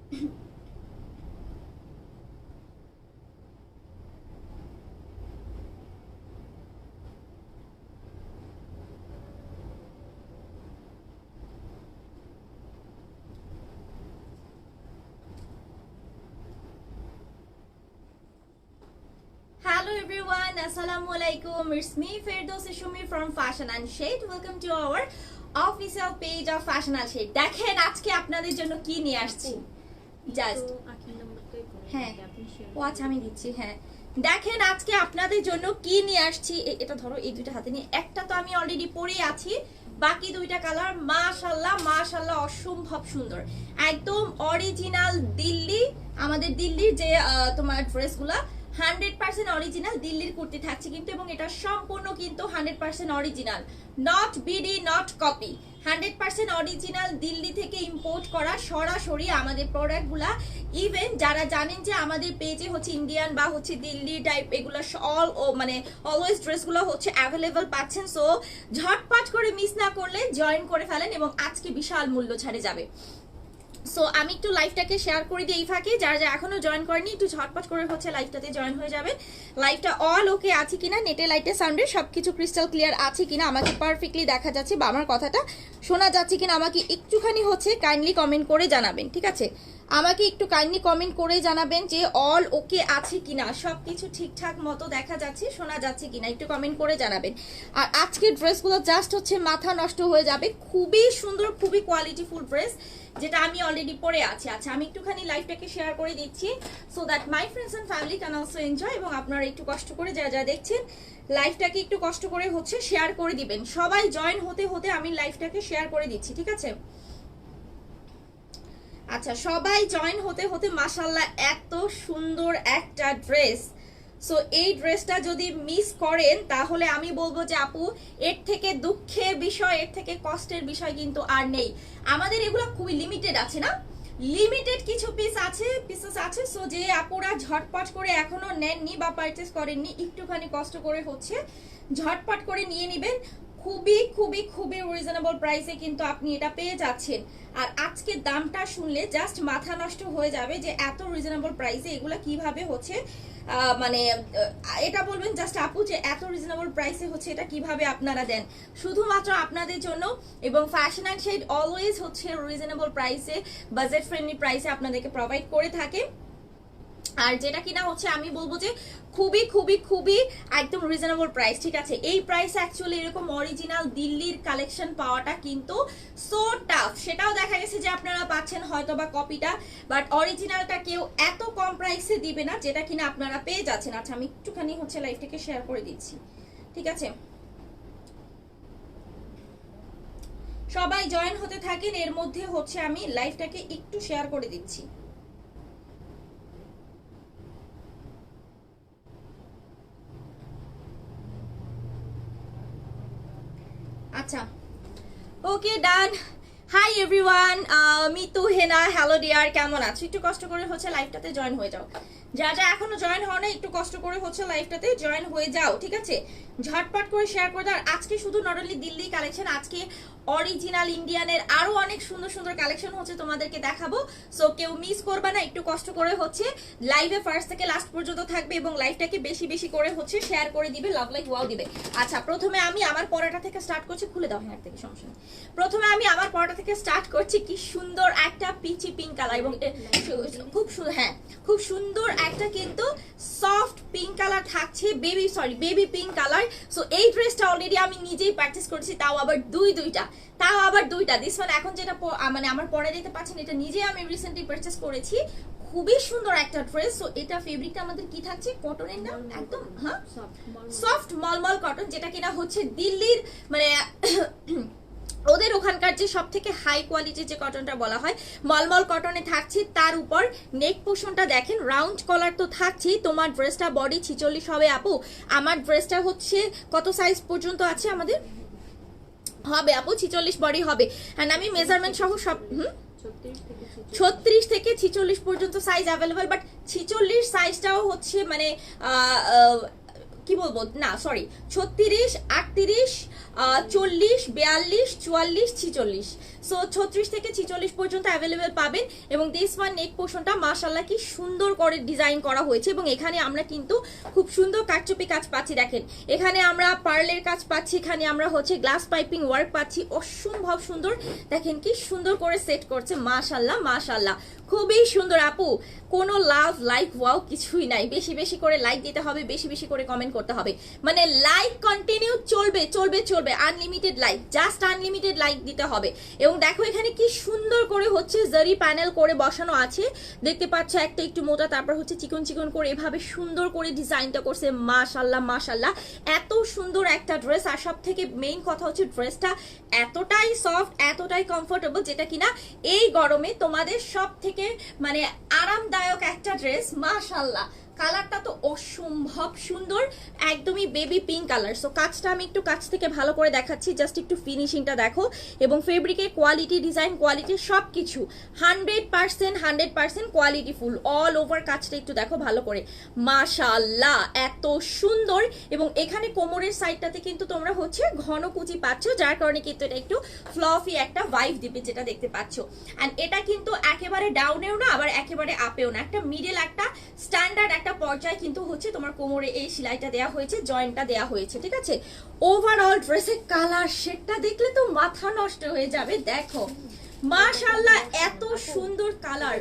Hello everyone, Assalamu alaikum. It's me Firdausi Shumi from Fashion and Shade. Welcome to our official page of Fashion and Shade. দেখেন আজকে আপনাদের জন্য কি নিয়ে আসছি। জাস্ট হ্যাঁ ও আচ্ছা আমি দিচ্ছি। হ্যাঁ দেখেন আজকে আপনাদের জন্য কি নিয়ে আসছি। এটা ধরো এই দুইটা হাতে নিয়ে, একটা তো আমি অলরেডি পরে আছি, বাকি দুইটা কালার মাশাআল্লাহ মাশাআল্লাহ অসম্ভব সুন্দর, একদম অরিজিনাল দিল্লি। আমাদের দিল্লির যে তোমার ড্রেসগুলা 100% অরিজিনাল দিল্লির কুর্তি থাকছে কিন্তু, এবং এটা সম্পূর্ণ কিন্তু 100% original, not BD not copy, 100% original Delhi থেকে ইম্পোর্ট করা সরাসরি আমাদের প্রোডাক্টগুলা। ইভেন যারা জানেন যে আমাদের পেজে হচ্ছে ইন্ডিয়ান বা হচ্ছে দিল্লি টাইপ এগুলো মানে অলওয়েজ ড্রেসগুলো হচ্ছে অ্যাভেলেবল পাচ্ছেন। সো ঝটপট করে মিস না করলে জয়েন করে ফেলেন, এবং আজকে বিশাল মূল্য ছাড়ে যাবে। সো আমি একটু লাইভটাকে শেয়ার করে দিই এই ফাঁকে, যারা এখনো জয়েন করেনি একটু ঝটপট করে হচ্ছে লাইভটাতে জয়েন হয়ে যাবে। লাইভটা অল ওকে আছে কিনা, নেটে লাইটে সাউন্ডে সবকিছু ক্রিস্টাল ক্লিয়ার আছে কিনা, আমাকে পারফেক্টলি দেখা যাচ্ছে বা আমার কথাটা শোনা যাচ্ছে কিনা আমাকে একটুখানি হচ্ছে কাইন্ডলি কমেন্ট করে জানাবেন। ঠিক আছে, আমাকে একটু কাইন্ডলি কমেন্ট করে জানাবেন যে অল ওকে আছে কিনা, সবকিছু ঠিকঠাক মতো দেখা যাচ্ছে শোনা যাচ্ছে কিনা, একটু কমেন্ট করে জানাবেন। আর আজকের ড্রেসগুলো জাস্ট হচ্ছে মাথা নষ্ট হয়ে যাবে, খুবই সুন্দর খুবই কোয়ালিটিফুল ড্রেস যেটা আমি অলরেডি পরে আছি। আচ্ছা আমি একটুখানি লাইভটাকে শেয়ার করে দিচ্ছি so that my friends and family can also enjoy, এবং আপনারা একটু কষ্ট করে যারা যারা দেখছেন লাইভটাকে একটু কষ্ট করে হচ্ছে শেয়ার করে দিবেন। সবাই জয়েন হতে হতে আমি লাইভটাকে শেয়ার করে দিচ্ছি। ঠিক আছে, আচ্ছা সবাই জয়েন হতে হতে মাশাআল্লাহ এত সুন্দর একটা ড্রেস। সো এই ড্রেসটা যদি মিস করেন তাহলে আমি বলবো যে আপু এর থেকে দুঃখের বিষয়, এর থেকে কষ্টের বিষয় কিন্তু আর নেই। আমাদের এগুলো খুবই লিমিটেড আছে না, লিমিটেড কিছু পিসেস আছে। সো যে আপুরা ঝটপট করে এখনো নেননি বা পারচেস করেননি, একটুখানি কষ্ট করে হচ্ছে ঝটপট করে নিয়ে নেবেন। খুবই খুবই খুবই রিজনেবল প্রাইসে কিন্তু আপনি এটা পেয়ে যাচ্ছেন। আর আজকে দামটা শুনলে জাস্ট মাথা নষ্ট হয়ে যাবে যে এত রিজনেবল প্রাইসে এগুলা কিভাবে হচ্ছে মানে এটা বলবেন জাস্ট আপু যে এত রিজনেবল প্রাইসে হচ্ছে এটা কিভাবে আপনারা দেন, শুধুমাত্র আপনাদের জন্য। এবং ফ্যাশন অ্যান্ড শেড অলওয়েজ হচ্ছে রিজনেবল প্রাইসে, বাজেট ফ্রেন্ডলি প্রাইসে আপনাদেরকে প্রোভাইড করে থাকে। আর যেটা কিনা হচ্ছে আমি বলবো যে খুবই খুবই খুবই একদম রিজনেবল প্রাইস। ঠিক আছে, এই প্রাইস অ্যাকচুয়ালি এরকম অরিজিনাল দিল্লির কালেকশন পাওয়াটা কিন্তু সো টাফ। সেটাও দেখা গেছে যে আপনারা পাচ্ছেন হয়তো বা কপিটা, বাট অরিজিনালটা কেউ এত কম প্রাইসে দিবে না যেটা কিনা আপনারা পেয়ে যাচ্ছেন। আচ্ছা আমি একটুখানি হচ্ছে লাইভটাকে শেয়ার করে দিচ্ছি। ঠিক আছে, সবাই জয়েন হতে থাকেন, এর মধ্যে হচ্ছে আমি লাইভটাকে একটু শেয়ার করে দিচ্ছি। আচ্ছা ওকে ডান। হাই এভরিওয়ান, মিতু হেনা হ্যালো ডিয়ার, কেমন আছো? একটু কষ্ট করে হচ্ছে লাইভটাতে জয়েন হয়ে যাও, যা যা এখনো জয়েন হও না একটু কষ্ট করে হচ্ছে লাইভটাতে জয়েন হয়ে যাও। ঠিক আছে, ঝটপট করে শেয়ার করে দাও। আর আজকে শুধু নট অনলি দিল্লি কালেকশন, আজকে অরিজিনাল ইন্ডিয়ানের আরো অনেক সুন্দর সুন্দর কালেকশন হচ্ছে তোমাদেরকে দেখাবো। সো কেউ মিস করবে না, একটু কষ্ট করে হচ্ছে লাইভে ফার্স্ট থেকে লাস্ট পর্যন্ত থাকবে এবং লাইভটাকে বেশি বেশি করে হচ্ছে শেয়ার করে দিবে, লাভ লাইক ওয়াও দিবে। আচ্ছা প্রথমে আমি আমার পড়াটা থেকে স্টার্ট করছি, খুলে দাও হ্যাঁ থেকে সমস্যা নেই। প্রথমে আমি আমার পড়াটা থেকে স্টার্ট করছি। কি সুন্দর একটা পিচি পিঙ্ক কালার, এবং খুব হ্যাঁ খুব সুন্দর একটা কিন্তু সফট পিঙ্ক কালার থাকছে, বেবি পিঙ্ক কালার। সো এই ড্রেসটা অলরেডি আমি নিজেই পারচেস করেছি, তাও আবার দুইটা দিস ওয়ান এখন যেটা মানে আমার পরে দিতে পারছেন, এটা নিজে আমি রিসেন্টলি পারচেস করেছি। খুবই সুন্দর একটা ড্রেস। সো এটা ফেব্রিকটা আমাদের কি থাকছে, কটনের না একদম, হ্যাঁ সফট মলমল কটন, যেটা কিনা হচ্ছে দিল্লির মানে ওদের ওখানকার যে সব থেকে হাই কোয়ালিটির যে কটনটা বলা হয় মলমল কটনে থাকছে। তার উপর নেক পোর্শনটা দেখেন রাউন্ড কলার তো থাকছেই। তোমার ড্রেসটা বডি 46 হবে আপু, আমার ড্রেসটা হচ্ছে কত সাইজ পর্যন্ত আছে আমাদের হবে আপু, 46 বডি হবে। এন্ড আমি মেজারমেন্ট সহ সব 36 থেকে 46 পর্যন্ত সাইজ অ্যাভেলেবল, বাট 46 সাইজটাও হচ্ছে মানে কি বলবো না সরি 36, 38, 40, 42, 44, 46, সো 36 থেকে 46 পর্যন্ত অ্যাভেলেবেল পাবেন। এবং দিস ওয়ান নেক পোর্শনটা মাশাআল্লাহ কি সুন্দর করে ডিজাইন করা হয়েছে, এবং এখানে আমরা কিন্তু খুব সুন্দর কারচুপি কাজ পাচ্ছি। দেখেন এখানে আমরা পার্লের কাজ পাচ্ছি, এখানে আমরা হচ্ছে গ্লাস পাইপিং ওয়ার্ক পাচ্ছি, অসম্ভব সুন্দর। দেখেন কি সুন্দর করে সেট করছে, মাশাআল্লাহ মাশাআল্লাহ, খুবই সুন্দর। আপু কোনো লাভ লাইক ওয়াও কিছুই নাই, বেশি বেশি করে লাইক দিতে হবে, বেশি বেশি করে কমেন্ট করতে হবে, মানে লাইক কন্টিনিউ চলবে চলবে চলবে, unlimited like, just unlimited like দিতে হবে। এবং দেখো এখানে কি সুন্দর করে হচ্ছে জারি প্যানেল করে বসানো আছে, দেখতে পাচ্ছ একটা একটু মোটা, তারপর হচ্ছে চিকন চিকন করে এভাবে সুন্দর করে ডিজাইনটা করছে, মাশাআল্লাহ মাশাআল্লাহ, এত সুন্দর একটা ড্রেস। আর সব থেকে মেইন কথা হচ্ছে ড্রেসটা এতটাই সফট, এতটাই কমফোর্টেবল, যেটা কিনা এই গরমে তোমাদের সব থেকে মানে আরামদায়ক একটা ড্রেস। মাশাআল্লাহ কালারটা তো অসম্ভব সুন্দর, একদমই বেবি পিঙ্ক কালার। সো কাজটা আমি একটু কাছ থেকে ভালো করে দেখাচ্ছি, জাস্ট একটু ফিনিশিংটা দেখো, এবং ফেব্রিকের কোয়ালিটি, ডিজাইন কোয়ালিটি সবকিছু 100% কোয়ালিটি ফুল, অল ওভার কাজটা একটু দেখো ভালো করে, মাশাআল্লাহ এত সুন্দর। এবং এখানে কোমরের সাইডটাতে কিন্তু তোমরা হচ্ছে ঘন কুচি পাচ্ছ, যার কারণে কিন্তু এটা একটু ফ্লফি একটা ভাইব দিবে, যেটা দেখতে পাচ্ছ। এন্ড এটা কিন্তু একেবারে ডাউনেও না, আবার একেবারে আপেও না, একটা মিডল, একটা স্ট্যান্ডার্ড একটা পর্যায়ে কিন্তু হচ্ছে তোমার কোমরে এই সেলাইটা দেয়া হয়েছে, জয়েন্টটা দেয়া হয়েছে, ঠিক আছে। ওভারঅল ড্রেসের কালার শেডটা দেখলে তো মাথা নষ্ট হয়ে যাবে। দেখো মাশাআল্লাহ এত সুন্দর কালার,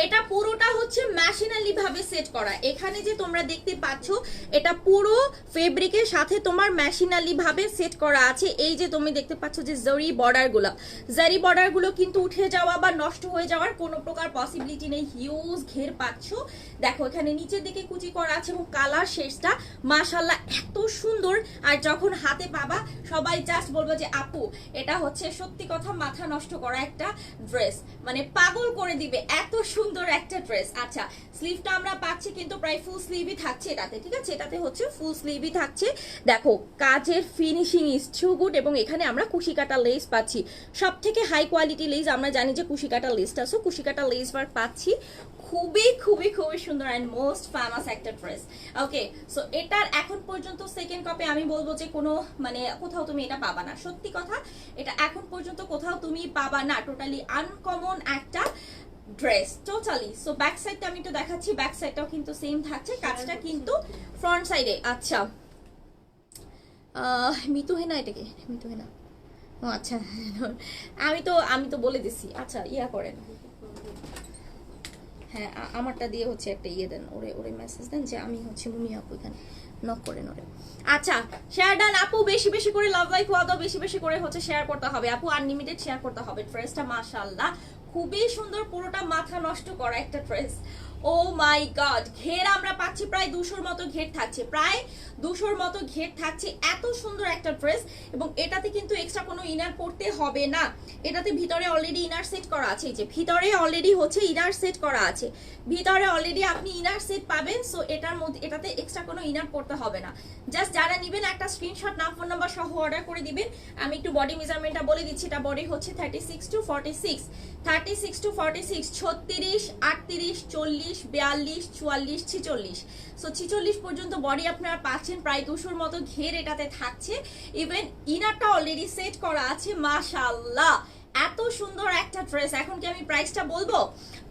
এটা পুরোটা হচ্ছে মেশিনালি ভাবে সেট করা। এখানে যে তোমরা দেখতে পাচ্ছ এটা পুরো ফেব্রিকের সাথে তোমার মেশিনালি ভাবে সেট করা আছে। এই যে তুমি দেখতে পাচ্ছ যে জারি বর্ডারগুলো কিন্তু উঠে যাওয়া বা নষ্ট হয়ে যাওয়ার কোনো প্রকার পসিবিলিটি নেই, হিউজ ঘের পাচ্ছ। দেখো এখানে নিচের দিকে কুচি করা আছে, এবং কালার শেডটা মাশাআল্লাহ এত সুন্দর। আর যখন হাতে পাবা সবাই জাস্ট বলবো যে আপু এটা হচ্ছে সত্যি কথা মাথা নষ্ট করা একটা ড্রেস, মানে পাগল করে দিবে, এত সুন্দর একটা ড্রেস। আচ্ছা স্লিভটা আমরা পাচ্ছি কিন্তু প্রায় ফুল স্লিভই থাকছে এটাতে, ঠিক আছে, এটাতে হচ্ছে ফুল স্লিভই থাকছে। দেখো কাজের ফিনিশিং ইজ টু গুড, এবং এখানে আমরা কুশি কাটা লেস পাচ্ছি, সব থেকে হাই কোয়ালিটি লেস, আমরা জানি যে কুশি কাটা লেসটা, সো কুশি কাটা লেস ওয়ার্ক পাচ্ছি, খুবই খুবই খুবই সুন্দর অ্যান্ড মোস্ট ফেমাস একটা ড্রেস। ওকে সো এটার এখন পর্যন্ত সেকেন্ড কপি আমি বলবো যে কোনো মানে কোথাও তুমি এটা পাবা না, সত্যি কথা এটা এখন পর্যন্ত কোথাও তুমি পাবা না, টোটালি আনকমন একটা ড্রেস টোটালি। সো ব্যাক সাইডটা আমি একটু দেখাচ্ছি, ব্যাক সাইডটাও কিন্তু সেম থাকছে, কাজটা কিন্তু ফ্রন্ট সাইডে। আচ্ছা মিতু হেনা, এটাকে মিতু হেনা, ও আচ্ছা আমি তো বলে দিছি। আচ্ছা ইয়া করেন, হ্যাঁ আমারটা দিয়ে হচ্ছে একটা ইয়ে দেন, ওরে মেসেজ দেন যে আমি হচ্ছে মুমি আপু, এখানে নক করেন ওরে। আচ্ছা শেয়ার ডান আপু, বেশি বেশি করে লাভ লাইক ওয়া দাও, বেশি বেশি করে হচ্ছে শেয়ার করতে হবে আপু, আনলিমিটেড শেয়ার করতে হবে। ড্রেসটা মাশাআল্লাহ খুবই সুন্দর, পুরোটা মাথা নষ্ট করা একটা ড্রেস। ও মাই গড, ঘের আমরা পাচ্ছি প্রায় 200-র মতো ঘের থাকছে, প্রায় 200-র মতো ঘের থাকছে, এত সুন্দর একটা ড্রেস। এবং এটাতে কিন্তু এক্সট্রা কোনো ইনার পড়তে হবে না, এটাতে ভিতরে অলরেডি ইনার সেট করা আছে, এই যে ভিতরে অলরেডি হচ্ছে ইনার সেট করা আছে, ভিতরে অলরেডি আপনি ইনার সেট পাবেন। সো এটার মধ্যে এটাতে এক্সট্রা কোনো ইনার পড়তে হবে না, জাস্ট যারা নেবেন একটা স্ক্রিনশট নাম ফোন নাম্বার সহ অর্ডার করে দিবেন। আমি একটু বডি মেজারমেন্টটা বলে দিচ্ছি, এটা বডি হচ্ছে 36 to 46, 36 to 46, 36, 38, 40, 42, 44, 46, সো 46 পর্যন্ত বডি আপনারা পাচ্ছেন, প্রায় 200-র মতো ঘের এটাতে থাকছে, ইভেন ইনারটা অলরেডি সেট করা আছে। মাশাআল্লাহ এত সুন্দর একটা ড্রেস। এখন কি আমি প্রাইসটা বলবো?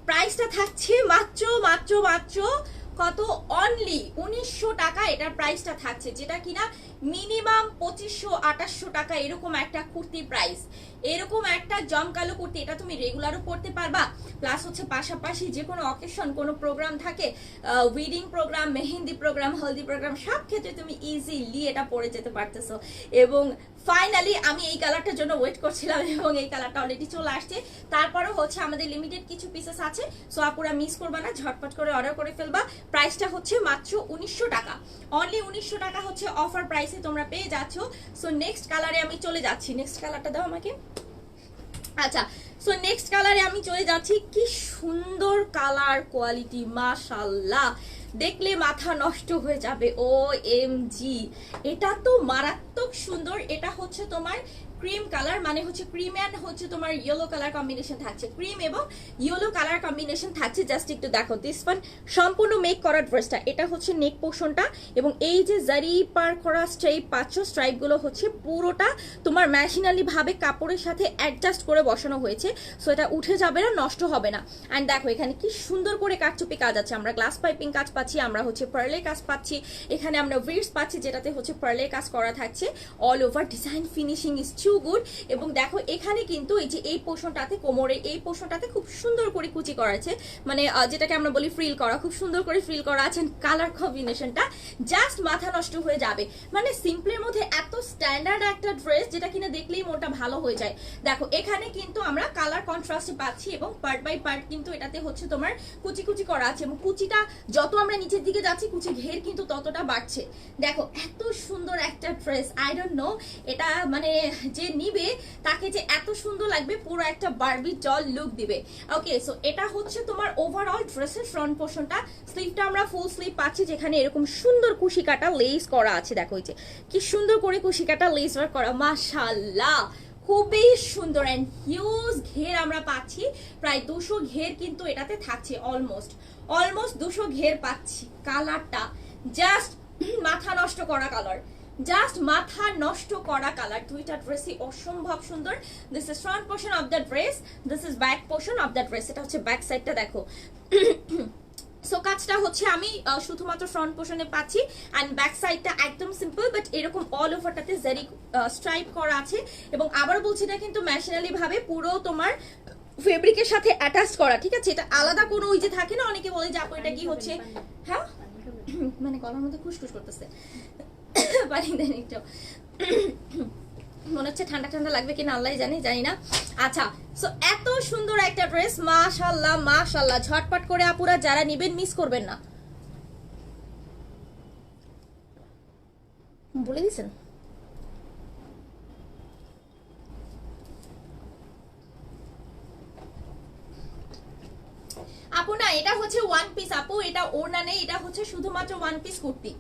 প্রাইসটা থাকছে মাত্র মাত্র মাত্র কত, অনলি 1900 টাকা এটার প্রাইসটা থাকছে, যেটা কিনা মিনিমাম 2500-2800 টাকা এরকম একটা কুর্তি প্রাইস। এরকম একটা জমকালো কুর্তি, এটা তুমি রেগুলারও পড়তে পারবা, প্লাস হচ্ছে পাশাপাশি যে কোনো অকেশন, কোনো প্রোগ্রাম থাকে, উইডিং প্রোগ্রাম, মেহেন্দি প্রোগ্রাম, হলদি প্রোগ্রাম, সব ক্ষেত্রে তুমি ইজিলি এটা পরে যেতে পারতেছো। এবং ফাইনালি আমি এই কালারটার জন্য ওয়েট করছিলাম, এবং এই কালারটা অলরেডি চলে আসছে। তারপরেও হচ্ছে আমাদের লিমিটেড কিছু পিসেস আছে, সো আপুরা মিস করবা না, ঝটপট করে অর্ডার করে ফেলবা। প্রাইসটা হচ্ছে মাত্র 1900 টাকা, অনলি 1900 টাকা হচ্ছে অফার প্রাইসে তোমরা পেয়ে যাচ্ছ। সো নেক্সট কালারে আমি চলে যাচ্ছি, নেক্সট কালারটা দাও আমাকে। আচ্ছা সো নেক্সট কালারে আমি চলে যাচ্ছি, কি সুন্দর কালার কোয়ালিটি, মাশাআল্লাহ দেখলে মাথা নষ্ট হয়ে যাবে। ও এম জি, এটা তো মারাত্মক সুন্দর। এটা হচ্ছে তোমার ক্রিম কালার, মানে হচ্ছে ক্রিম এন্ড হচ্ছে তোমার ইয়েলো কালার কম্বিনেশন থাকছে, ক্রিম এবং ইয়েলো কালার কম্বিনেশন থাকছে। জাস্ট একটু দেখো দিস ওয়ান সম্পূর্ণ মেক করা ড্রেসটা, এটা হচ্ছে নেক পোর্শনটা এবং এই যে জারি পার করা স্ট্রাইপ পাচ্ছ, স্ট্রাইপ গুলো হচ্ছে পুরোটা তোমার মেশিনালি ভাবে কাপড়ের সাথে অ্যাডজাস্ট করে বসানো হয়েছে, সো এটা উঠে যাবে না, নষ্ট হবে না। অ্যান্ড দেখো এখানে কি সুন্দর করে কাটচুপি কাজ আছে, আমরা গ্লাস পাইপিং কাজ পাচ্ছি, আমরা হচ্ছে পার্লের কাজ পাচ্ছি, এখানে আমরা উইডস পাচ্ছি যেটাতে হচ্ছে পার্লের কাজ করা থাকছে। All over design finishing is too good. এবং দেখো এখানে কিন্তু এই যে এই পোর্শনটাতে, কোমরে এই পোর্শনটাতে খুব সুন্দর করে কুচি করা আছে, মানে যেটাকে আমরা বলি ফ্রিল করা, খুব সুন্দর করে ফ্রিল করা আছে। কালার কম্বিনেশনটা জাস্ট মাথা নষ্ট হয়ে যাবে, মানে সিম্পলের মধ্যে এত স্ট্যান্ডার্ড একটা ড্রেস যেটা কিনা দেখলেই মনটা ভালো হয়ে যায়। দেখো এখানে কিন্তু আমরা কালার কন্ট্রাস্টে পাচ্ছি এবং পার্ট বাই পার্ট কিন্তু এটাতে হচ্ছে তোমার কুচি কুচি করা আছে এবং কুচিটা যত আমরা নিচের দিকে যাচ্ছি কুচি ঘের কিন্তু ততটা বাড়ছে। দেখো এত সুন্দর একটা ড্রেস, আই ডোন্ট নো এটা মানে যে নিবে তাকে যে এত সুন্দর লাগবে, পুরো একটা বারবি ডল লুক দিবে। ওকে, সো এটা হচ্ছে তোমার ওভারঅল ড্রেসের ফ্রন্ট পোর্শনটা। স্লিভটা আমরা ফুল স্লিভ পাচ্ছি যেখানে এরকম সুন্দর কুশি কাটা লেস করা আছে, দেখো এই যে কি সুন্দর করে কুশি কাটা লেস ওয়ার্ক করা, মাশাআল্লাহ খুবই সুন্দর। অ্যান্ড হিউজ ঘের আমরা পাচ্ছি, প্রায় 200 ঘের কিন্তু এটাতে থাকছে, অলমোস্ট 200 ঘের পাচ্ছি। কালারটা জাস্ট মাথা নষ্ট করা কালার, জাস্ট মাথা নষ্ট করা কালার, দুইটা ড্রেসই অসম্ভব সুন্দর। This is front portion of the dress, this is back portion of the dress, এটা হচ্ছে ব্যাক সাইডটা দেখো। সো কাজটা হচ্ছে আমি শুধুমাত্র ফ্রন্ট পোর্শনে পাচ্ছি অ্যান্ড ব্যাক সাইডটা একদম সিম্পল, বাট এরকম অল ওভারটাতে জারি স্ট্রাইপ করা আছে। এবং আবার বলছি এটা কিন্তু মেশিনালি ভাবে পুরো তোমার ফেব্রিকের সাথে অ্যাটাচ করা, ঠিক আছে? এটা আলাদা কোনো ওই যে থাকে না, অনেকে বলে যে আপু এটা কি হচ্ছে, হ্যাঁ মানে গলার মধ্যে খুশখুশ করতেছে, পানি দেন একটু, মনে হচ্ছে ঠান্ডা ঠান্ডা লাগবে কিনা আল্লাহ জানি না। আচ্ছা, সো এত সুন্দর একটা ড্রেস, মাশাআল্লাহ মাশাআল্লাহ, ঝটপট করে আপুরা যারা নেবেন মিস করবেন না। বলে দিছেন আপু? না, এটা হচ্ছে ওয়ান পিস আপু, এটা ওড়না নেই, এটা হচ্ছে শুধুমাত্র ওয়ান পিস কুর্তি।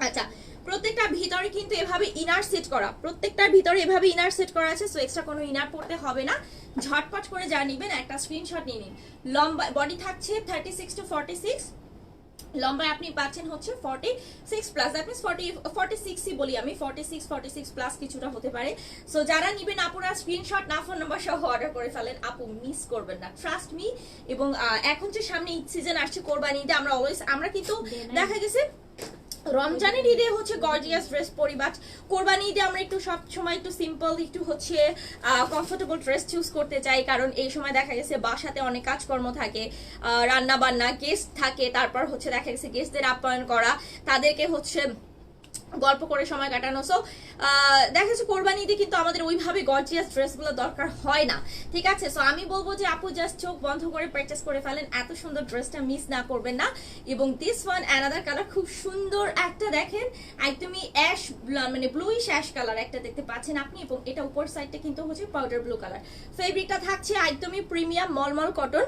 আচ্ছা, প্রত্যেকটা ভিতরে কিন্তু এভাবে ইনার সেট করা, প্রত্যেকটার ভিতরে এভাবে ইনার সেট করা আছে, সো এক্সট্রা কোনো ইনার পড়তে হবে না। ঝটপট করে যা নেবেন একটা স্ক্রিনশট নিয়ে নিন। লম্বা বডি থাকছে 36 to 46, লম্বায় আপনি পাচ্ছেন হচ্ছে 46 প্লাস, দ্যাট মিন্স 46ই বলি আমি, 46 প্লাস কিছুটা হতে পারে। সো যারা নিবেন আপুরা স্ক্রিনশট না ফোন নাম্বার সহ অর্ডার করে ফেলেন, আপু মিস করবেন না, ট্রাস্ট মি। এবং এখন যে সামনে ঈদ সিজন আসছে, কোরবানি ঈদে আমরা কিন্তু দেখা গেছে রমজানের ঈদে হচ্ছে গর্জিয়াস ড্রেস পরি, বাট কোরবানি ঈদে আমরা একটু সব সময় একটু সিম্পল, একটু হচ্ছে কমফোর্টেবল ড্রেস চুজ করতে চাই, কারণ এই সময় দেখা গেছে বাসাতে অনেক কাজকর্ম থাকে, রান্না বান্না, গেস্ট থাকে, তারপর হচ্ছে দেখা গেছে গেস্টদের আপ্যায়ন করা, তাদেরকে হচ্ছে গল্প করে সময় কাটানো। সো দেখা যাচ্ছে কোরবানি ঈদে কিন্তু আমাদের ওইভাবে গর্জিয়াস ড্রেসগুলো দরকার হয় না, ঠিক আছে? সো আমি বলবো যে আপু জাস্ট চোখ বন্ধ করে পারচেস করে ফেলেন, এত সুন্দর ড্রেসটা মিস না করবেন না। এবং দিস ওয়ান অ্যানাদার কালার, খুব সুন্দর একটা দেখেন, একদমই অ্যাশ মানে ব্লুইশ অ্যাশ কালার একটা দেখতে পাচ্ছেন আপনি, এবং এটা উপর সাইডটা কিন্তু হচ্ছে পাউডার ব্লু কালার। ফেব্রিকটা থাকছে একদমই প্রিমিয়াম মলমল কটন,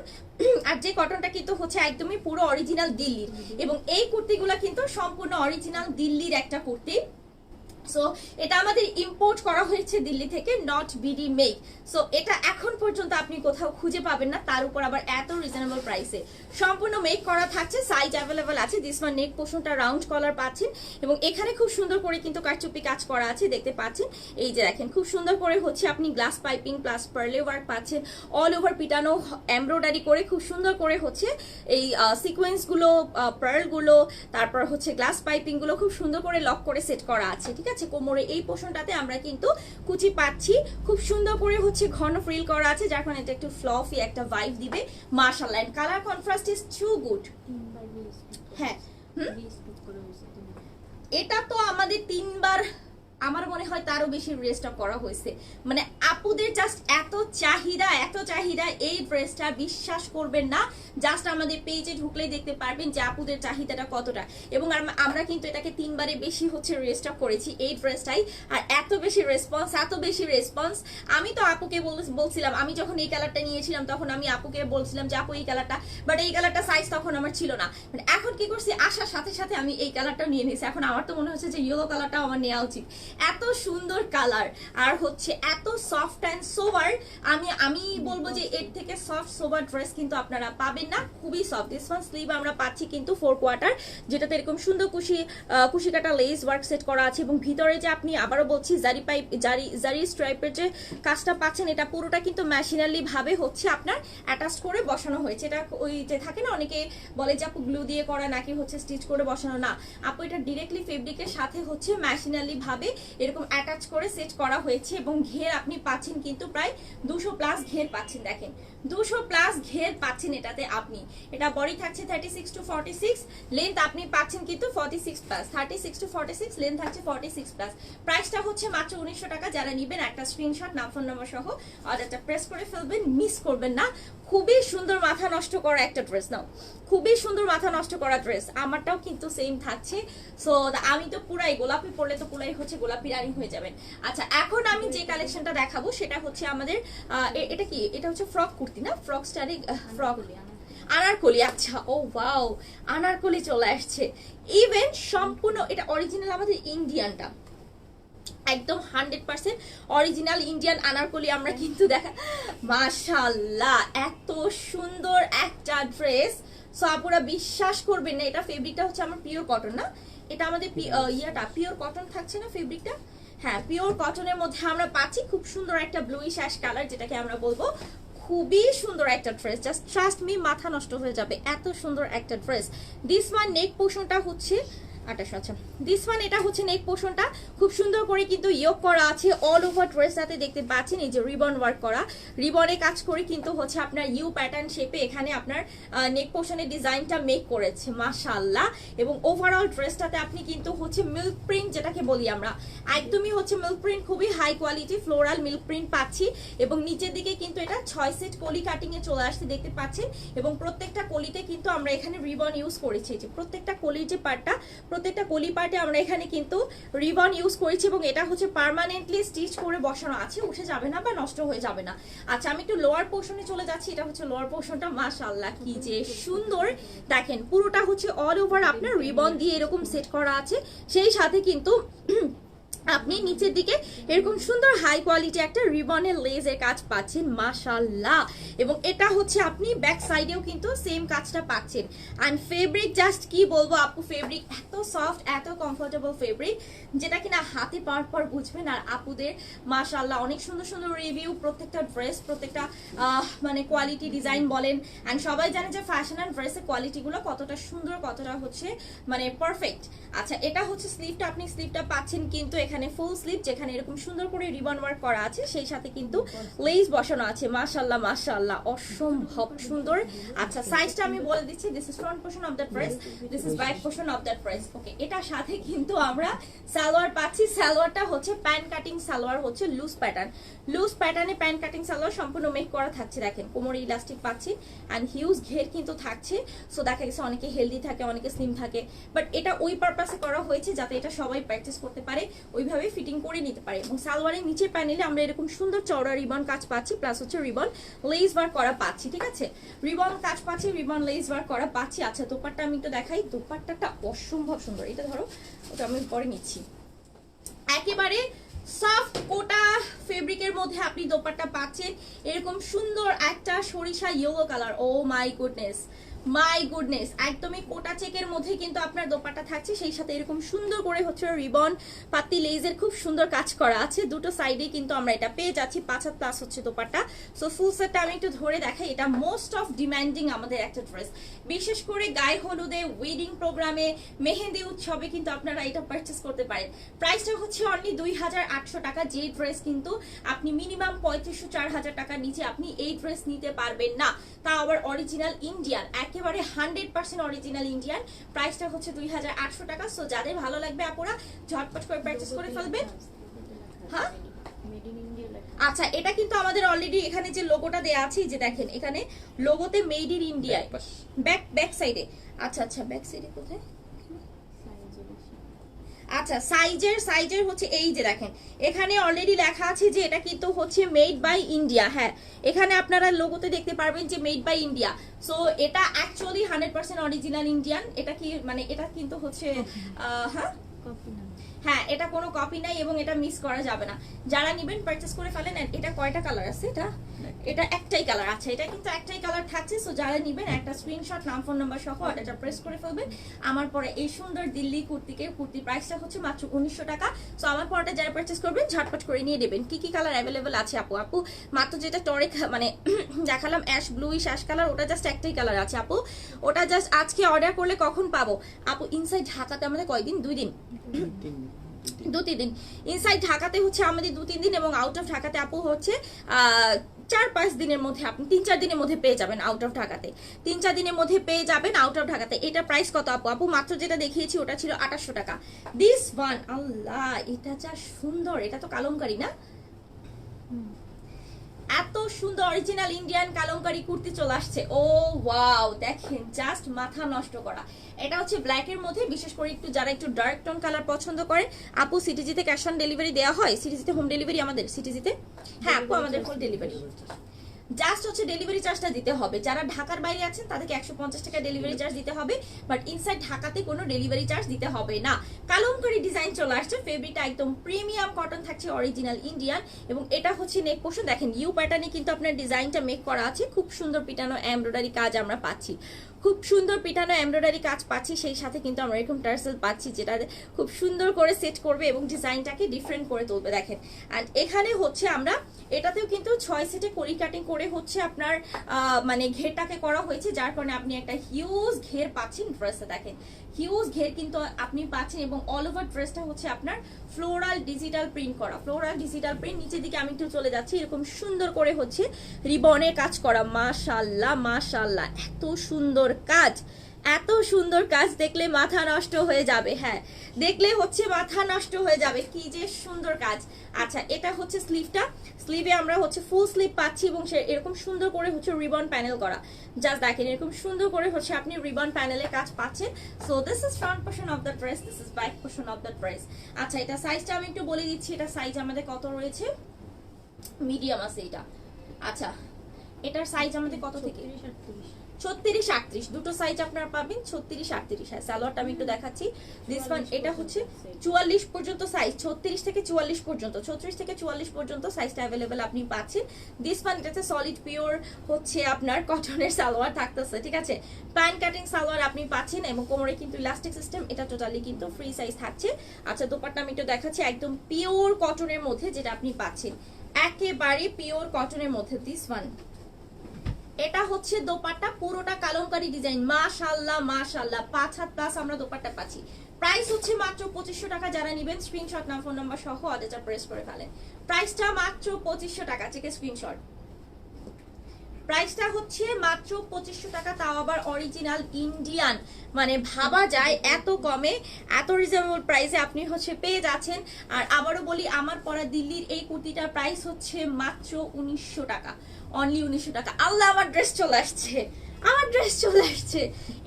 আর যে কটনটা কিন্তু হচ্ছে একদমই পুরো অরিজিনাল দিল্লির, এবং এই কুর্তিগুলো কিন্তু সম্পূর্ণ অরিজিনাল দিল্লির একটা কুর্তি। সো এটা আমাদের ইম্পোর্ট করা হয়েছে দিল্লি থেকে, নট বিডি মেক। সো এটা এখন পর্যন্ত আপনি কোথাও খুঁজে পাবেন না, তার উপর আবার এত রিজনেবল প্রাইসে সম্পূর্ণ মেক করা থাকছে, সাইজ অ্যাভেলেবল আছে। দিস ওয়ান নেক পোর্শনটা রাউন্ড কলার পাচ্ছেন এবং এখানে খুব সুন্দর করে কিন্তু কারচুপি কাজ করা আছে, দেখতে পাচ্ছেন। এই যে দেখেন খুব সুন্দর করে হচ্ছে আপনি গ্লাস পাইপিং প্লাস পার্লে ওয়ার্ক পাচ্ছেন, অল ওভার পিটানো এমব্রয়ডারি করে খুব সুন্দর করে হচ্ছে এই সিকোয়েন্সগুলো, পার্লগুলো, তারপর হচ্ছে গ্লাস পাইপিংগুলো খুব সুন্দর করে লক করে সেট করা আছে, ঠিক আছে? কোমরে এই পোর্শনটাতে আমরা কিন্তু কুচি পাচ্ছি, খুব সুন্দর করে হচ্ছে ঘন ফ্রিল করা আছে, যার কারণে এটা একটু ফ্লফি একটা ভাইব দিবে, মাশাআল্লাহ। And colour contrast is too good. হ্যাঁ, এটা তো আমাদের 3বার, আমার মনে হয় তারও বেশি রেস্টক করা হয়েছে, মানে আপুদের জাস্ট এত চাহিদা এই ড্রেসটা, বিশ্বাস করবেন না, জাস্ট আমাদের পেজে ঢুকলেই দেখতে পারবেন যে আপুদের চাহিদাটা কতটা। এবং আমরা কিন্তু এটাকে 3বারে বেশি হচ্ছে রেস্টক করেছি এই ড্রেসটাই, আর এত বেশি রেসপন্স। আমি তো আপুকে বলছিলাম, আমি যখন এই কালারটা নিয়েছিলাম তখন আমি আপুকে বলছিলাম যে আপু এই কালারটা, বাট এই কালারটা সাইজ তখন আমার ছিল না, মানে এখন কি করছি, আসার সাথে সাথে আমি এই কালারটা নিয়ে নিয়েছি। এখন আমার তো মনে হচ্ছে যে ইয়েলো কালারটাও আমার নেওয়া উচিত, এত সুন্দর কালার আর হচ্ছে এত সফট অ্যান্ড সোবার। আমি বলবো যে এর থেকে সফট সোবার ড্রেস কিন্তু আপনারা পাবেন না, খুবই সফট। দিস ওয়ান স্লিভ আমরা পাচ্ছি কিন্তু 4 কোয়ার্টার, যেটাতে এরকম সুন্দর কুশি কাটা লেস ওয়ার্ক সেট করা আছে এবং ভিতরে যে আপনি আবারও বলছি জারি স্ট্রাইপের যে কাজটা পাচ্ছেন, এটা পুরোটা কিন্তু মেশিনারি ভাবে হচ্ছে আপনার অ্যাটাচ করে বসানো হয়েছে। এটা ওই যে থাকে না অনেকে বলে যে আপু গ্লু দিয়ে করা নাকি হচ্ছে স্টিচ করে বসানো, না আপু এটা ডিরেক্টলি ফেব্রিকের সাথে হচ্ছে মেশিনারি ভাবে এরকম অ্যাটাচ করে সেট করা হয়েছে এবং ঘের আপনি পাচ্ছেন কিন্তু প্রায় 200 প্লাস ঘের পাচ্ছেন। দেখেন 200 প্লাস ঘের পাচ্ছেন এটাতে আপনি। এটা বডি থাকছে 36 to 46, লেন্থ আপনি পাচ্ছেন কিন্তু 46 প্লাস, 36 to 46 লেন্থ থাকছে 46 প্লাস। প্রাইসটা হচ্ছে মাত্র 1900 টাকা। যারা নেবেন একটা স্ক্রিনশট নাম ফোন নাম্বার সহ অর্ডারটা প্রেস করে ফেলবেন, মিস করবেন না। খুবই সুন্দর মাথা নষ্ট করা একটা ড্রেস, নাও খুবই সুন্দর মাথা নষ্ট করা ড্রেস। আমারটাও কিন্তু সেম থাকছে। সো আমি তো পুরাই গোলাপি পরলে তো পুরাই হচ্ছে গোলাপি রানিং হয়ে যাবেন। আচ্ছা এখন আমি যে কালেকশনটা দেখাবো সেটা হচ্ছে আমাদের এটা কি, এটা হচ্ছে ফ্রক কুর্তি না, ফ্রক স্টাইলে ফ্রক আনারকলি। আচ্ছা ও ওয়াও, আনারকলি চলে আসছে। ইভেন সম্পূর্ণ এটা অরিজিনাল আমাদের ইন্ডিয়ানটা, একদম 100% অরিজিনাল ইন্ডিয়ান আনারকলি আমরা কিন্তু দেখা। মাশাআল্লাহ এত সুন্দর একটা ড্রেস। সো আপুরা বিশ্বাস করবেন না, এটা ফেব্রিকটা হচ্ছে আমার পিওর কটন না, এটা আমাদের ইয়াটা পিওর কটন থাকছে না ফেব্রিকটা, হ্যাঁ পিওর কটনের মধ্যে আমরা পাচ্ছি খুব সুন্দর একটা ব্লুইশ অ্যাশ কালার, যেটাকে আমরা বলবো খুবই সুন্দর একটা ড্রেস। জাস্ট ট্রাস্ট মি, মাথা নষ্ট হয়ে যাবে, এত সুন্দর একটা ড্রেস। দিস ওয়ান নেক পোর্শনটা হচ্ছে 28। আচ্ছা দিস ওয়ান এটা হচ্ছে নেক পোর্শনটা খুব সুন্দর করে কিন্তু ইয়োক করা আছে অল ওভার ড্রেসটাতে, দেখতে পাচ্ছেন এই যে রিবন ওয়ার্ক করা, রিবনে কাজ করে কিন্তু হচ্ছে আপনার ইউ প্যাটার্ন শেপে এখানে আপনার নেক পোর্শনের ডিজাইনটা মেক করেছে মাশাআল্লাহ। এবং ওভারঅল ড্রেসটাতে আপনি কিন্তু হচ্ছে মিল্ক প্রিন্ট যেটাকে বলি আমরা, একদমই হচ্ছে মিল্ক প্রিন্ট, খুবই high quality floral milk print পাচ্ছি। এবং নিচের দিকে কিন্তু এটা 6 সেট কলি কাটিং এ চলে আসছে দেখতে পাচ্ছেন। এবং প্রত্যেকটা কলিতে কিন্তু আমরা এখানে রিবন ইউজ করেছি, যে প্রত্যেকটা কলির যে পার্টটা, প্রত্যেকটা কলি পার্টে আমরা এখানে কিন্তু রিবন ইউজ করেছি এবং এটা হচ্ছে পার্মানেন্টলি স্টিচ করে বসানো আছে, উঠে যাবে না বা নষ্ট হয়ে যাবে না। আচ্ছা আমি একটু লোয়ার পোর্শনে চলে যাচ্ছি, এটা হচ্ছে লোয়ার পোর্শনটা। মাশাআল্লাহ কি যে সুন্দর, দেখেন পুরোটা হচ্ছে অল ওভার আপনার রিবন দিয়ে এরকম সেট করা আছে, সেই সাথে কিন্তু আপনি নিচের দিকে এরকম সুন্দর হাই কোয়ালিটি একটা রিবনের লেজের কাজ পাচ্ছেন মাশাআল্লাহ। এবং এটা হচ্ছে আপনি ব্যাক সাইডেও কিন্তু সেম কাজটা পাচ্ছেন। এন্ড ফেব্রিক জাস্ট কি বলবো আপু, ফেব্রিক এত সফট এত কমফোর্টেবল ফেব্রিক, যেটা কিনা হাতে পাওয়ার পর বুঝবেন। আর আপুদের মাশাআল্লাহ অনেক সুন্দর সুন্দর রিভিউ, প্রত্যেকটা ড্রেস প্রত্যেকটা মানে কোয়ালিটি ডিজাইন বলেন। এন্ড সবাই জানে যে ফ্যাশন এন্ড ড্রেসের কোয়ালিটিগুলো কতটা সুন্দর, কতটা হচ্ছে মানে পারফেক্ট। আচ্ছা এটা হচ্ছে স্লিভটা, আপনি স্লিভটা পাচ্ছেন কিন্তু এখানে ফুল স্লিভ, যেখানে এরকম সুন্দর করে রিবন ওয়ার্ক করা আছে, সেই সাথে কিন্তু লেস বসানো আছে। মাশাআল্লাহ মাশাআল্লাহ অসম্ভব সুন্দর। আচ্ছা সাইজটা আমি বলে দিচ্ছি, this is front portion of the dress, this is back portion of the dress. Okay এটার সাথে কিন্তু আমরা সালোয়ার পাচ্ছি, সালোয়ারটা হচ্ছে প্যান্ট কাটিং সালোয়ার, হচ্ছে লুজ প্যাটার্ন, লুজ প্যাটার্নে প্যান্ট কাটিং সালোয়ার সম্পূর্ণ মেক করা থাকছে। দেখেন কোমরে ইলাস্টিক পাচ্ছি এন্ড হিউজ ঘের কিন্তু থাকছে। সো দেখা গেছে অনেকে হেলদি থাকে, অনেকে স্লিম থাকে, বাট এটা ওই পারপাসে করা হয়েছে যাতে এটা সবাই প্র্যাকটিস করতে পারে, ওইভাবে ফিটিং করে নিতে পারে। এবং সালোয়ারের নিচের প্যানেলে আমরা এরকম সুন্দর চওড়া রিবন কাজ পাচ্ছি, প্লাস হচ্ছে রিবন লেস ওয়ার্ক করা পাচ্ছি, ঠিক আছে রিবন কাজ পাচ্ছি, রিবন লেস ওয়ার্ক করা পাচ্ছি। আচ্ছা দোপাট্টা আমি একটু দেখাই, দোপাট্টাটা অসম্ভব সুন্দর, এটা ধরো ওটা আমি পরে নিচ্ছি। একেবারে সফট কোটা ফেব্রিকের মধ্যে আপনি দোপাট্টা পাচ্ছেন, এরকম সুন্দর একটা সরিষা yellow colour. Oh my goodness my goodness, একদমই কোটা চেকের মধ্যে কিন্তু আপনার দোপাট্টা থাকছে, সেই সাথে এরকম সুন্দর করে হচ্ছে রিবন পাতি লেজের খুব সুন্দর কাজ করা আছে, দুটো সাইডে কিন্তু আমরা এটা পেয়ে যাচ্ছি। 5 হাত প্লাস হচ্ছে দোপাট্টা। সো ফুল সেটটা আমি একটু ধরে দেখাই, এটা মোস্ট অফ ডিমান্ডিং আমাদের একটা ড্রেস, বিশেষ করে গায়ে হলুদে, ওয়েডিং প্রোগ্রামে, মেহেন্দি উৎসবে কিন্তু আপনারা এটা পারচেস করতে পারেন। প্রাইসটা হচ্ছে অনলি 2800 টাকা, যে ড্রেস কিন্তু আপনি মিনিমাম 3500-4000 টাকার নিচে আপনি এই ড্রেস নিতে পারবেন না, তা আবার অরিজিনাল ইন্ডিয়ান, একেবারে 100% অরিজিনাল ইন্ডিয়ান। প্রাইসটা হচ্ছে 2800 টাকা। সো যাদের ভালো লাগবে আপুরা ঝটপট করে পারচেজ করে ফেলবেন। হ্যাঁ আচ্ছা এটা কিন্তু আমাদের অলরেডি এখানে যে লোগোটা দেয়া আছে, যে দেখেন এখানে লোগোতে মেড ইন ইন্ডিয়া, ব্যাক সাইডে। আচ্ছা আচ্ছা ব্যাক সাইডে কোথায়, আচ্ছা সাইজের হচ্ছে এই যে দেখেন এখানে অলরেডি লেখা আছে যে এটা কিন্তু হচ্ছে মেড বাই ইন্ডিয়া। হ্যাঁ এখানে আপনারা লোগোতে দেখতে পারবেন যে মেড বাই ইন্ডিয়া। সো এটা অ্যাকচুয়ালি 100% অরিজিনাল ইন্ডিয়ান। এটা কি মানে এটা কিন্তু হচ্ছে হ্যাঁ হ্যাঁ, এটা কোনো কপি নাই এবং এটা মিস করা যাবে না। যারা নেবেন পারচেজ করে ফেলেন। এটা কয়টা কালার আছে? এটা একটাই কালার। আচ্ছা, এটা কিন্তু একটাই কালার থাকছে। সো যারা নেবেন একটা স্ক্রিনশট, নাম ফোন নাম্বার সহ অর্ডারটা প্রেস করে ফেলবেন। আমার পরে এই সুন্দর দিল্লি কুর্তি প্রাইসটা হচ্ছে মাত্র 1900 টাকা। সো আমার পরটা যারা পারচেজ করবেন ঝটপট করে নিয়ে নেবেন। কি কি কালার অ্যাভেলেবল আছে আপু? মাত্র যেটা টরিক মানে দেখালাম অ্যাশ ব্লুইশ অ্যাশ কালার, ওটা জাস্ট একটাই কালার আছে আপু। ওটা জাস্ট আজকে অর্ডার করলে কখন পাবো আপু? ইনসাইড ঢাকাতে আমাদের কয়দিন? 2 দিন, 2-3 দিন। ইনসাইড ঢাকাতে হচ্ছে আমাদের 2-3 দিন এবং আউট অফ ঢাকাতে আপু হচ্ছে 4-5 দিনের মধ্যে, আপনি 3-4 দিনের মধ্যে পেয়ে যাবেন আউট অফ ঢাকাতে। 3-4 দিনের মধ্যে পেয়ে যাবেন আউট অফ ঢাকাতে। এটা প্রাইস কত আপু? মাত্র যেটা দেখিয়েছি ওটা ছিল 2800 টাকা। দিস ওয়ান, আল্লাহ এটা যা সুন্দর, এটা তো কালমকারী না? এত সুন্দর অরিজিনাল ইন্ডিয়ান কালমকারী কুর্তি চলে আসছে। ও ওয়াও, দেখেন জাস্ট মাথা নষ্ট করা। এটা হচ্ছে ব্ল্যাক এর মধ্যে, বিশেষ করে একটু যারা একটু ডার্ক টোন কালার পছন্দ করে আপু, সিটিজিতে ক্যাশ অন ডেলিভারি দেওয়া হয়। সিটিজিতে হোম ডেলিভারি আমাদের সিটিজিতে, হ্যাঁ আপু আমাদের হোম ডেলিভারি। জাস্ট হচ্ছে ডেলিভারি চার্জটা দিতে হবে। যারা ঢাকার বাইরে আছেন তাদেরকে 150 টাকা ডেলিভারি চার্জ দিতে হবে, বাট ইনসাইড ঢাকাতে কোনো ডেলিভারি চার্জ দিতে হবে না। কালমকারী ডিজাইন চলে আসছে, ফেব্রিকটা একদম প্রিমিয়াম কটন থাকছে, অরিজিনাল ইন্ডিয়ান। এবং এটা হচ্ছে নেক পোর্শন, দেখেন ইউ প্যাটার্নে কিন্তু আপনার ডিজাইনটা মেক করা আছে। খুব সুন্দর পিটানো এমব্রয়ডারি কাজ আমরা পাচ্ছি, খুব সুন্দর পিটানো এমব্রয়ডারি কাজ পাচ্ছি। সেই সাথে কিন্তু আমরা এরকম টার্সেল পাচ্ছি, যেটা খুব সুন্দর করে সেট করবে এবং ডিজাইনটাকে ডিফারেন্ট করে তুলবে। দেখেন, অ্যান্ড এখানে হচ্ছে আমরা এটাতেও কিন্তু 6 সেটে কলি কাটিং করে হচ্ছে আপনার মানে ঘেরটাকে করা হয়েছে, যার কারণে আপনি একটা হিউজ ঘের পাচ্ছেন ড্রেসে। দেখেন হিউজ ঘের কিন্তু আপনি পাচ্ছেন এবং অল ওভার ড্রেসটা হচ্ছে আপনার ফ্লোরাল ডিজিটাল প্রিন্ট করা। ফ্লোরাল ডিজিটাল প্রিন্ট, নিচের দিকে আমি একটু চলে যাচ্ছি, এরকম সুন্দর করে হচ্ছে রিবনের কাজ করা। মাশাআল্লাহ মাশাআল্লাহ, এত সুন্দর কাজ, এত সুন্দর কাজ দেখলে মাথা নষ্ট হয়ে যাবে। হ্যাঁ, দেখলে হচ্ছে মাথা নষ্ট হয়ে যাবে, কি যে সুন্দর কাজ। আচ্ছা, এটা হচ্ছে স্লিভটা। স্লিভে আমরা হচ্ছে ফুল স্লিভ পাচ্ছি এবং সে এরকম সুন্দর করে হচ্ছে রিবন প্যানেল করা। জাস্ট দেখেন এরকম সুন্দর করে হচ্ছে আপনি রিবন প্যানেলের কাজ পাচ্ছেন। So this is front portion of the dress, this is back portion of the dress. আচ্ছা, এটা সাইজটা আমি একটু বলে দিচ্ছি। এটা সাইজ আমাদের কত রয়েছে? মিডিয়াম আছে এটা। আচ্ছা, এটার সাইজ আমাদের কত থেকে? 36-38 দুটো সাইজ আপনারা পাবেন, 36-38। হ্যাঁ, সালোয়ারটা আমি একটু দেখাচ্ছি। দিস ওয়ান, এটা হচ্ছে 44 পর্যন্ত সাইজ, 36 থেকে 44 পর্যন্ত, 36 থেকে 44 পর্যন্ত সাইজটা অ্যাভেলেবেল আপনি পাচ্ছেন। দিস ওয়ান, এটাতে সলিড পিওর হচ্ছে আপনার কটনের সালোয়ার থাকতেছে, ঠিক আছে। প্যান্ট কাটিং সালোয়ার আপনি পাচ্ছেন এবং কোমরে কিন্তু ইলাস্টিক সিস্টেম, এটা টোটালি কিন্তু ফ্রি সাইজ থাকছে। আচ্ছা, দোপাট্টা আমি একটু দেখাচ্ছি, একদম পিওর কটনের মধ্যে যেটা আপনি পাচ্ছেন, একেবারে পিওর কটনের মধ্যে। দিস ওয়ান, এটা হচ্ছে দোপাট্টা, পুরোটা কালমকারী ডিজাইন। মাশাআল্লাহ মাশাআল্লাহ, 5 হাত প্লাস আমরা দোপাট্টা পাচ্ছি। প্রাইস হচ্ছে মাত্র 2500 টাকা। যারা নেবেন স্ক্রিনশট, নাম ফোন নাম্বার সহ অর্ডারটা প্রেস করে ফেলেন। প্রাইসটা মাত্র 2500 টাকা, চেকে স্ক্রিনশট। প্রাইসটা হচ্ছে মাত্র 2500 টাকা, তাও আবার অরিজিনাল ইন্ডিয়ান। মানে ভাবা যায় এত কমে, এত রিজনেবল প্রাইসে আপনি হচ্ছে পেয়ে যাচ্ছেন। আর আবারও বলি, আমার পরা দিল্লির এই কুর্তিটার প্রাইস হচ্ছে মাত্র 1900 টাকা, অনলি 1900 টাকা। আল্লাহ, আমার ড্রেস চলে আসছে, আমার ড্রেস চলে আসছে।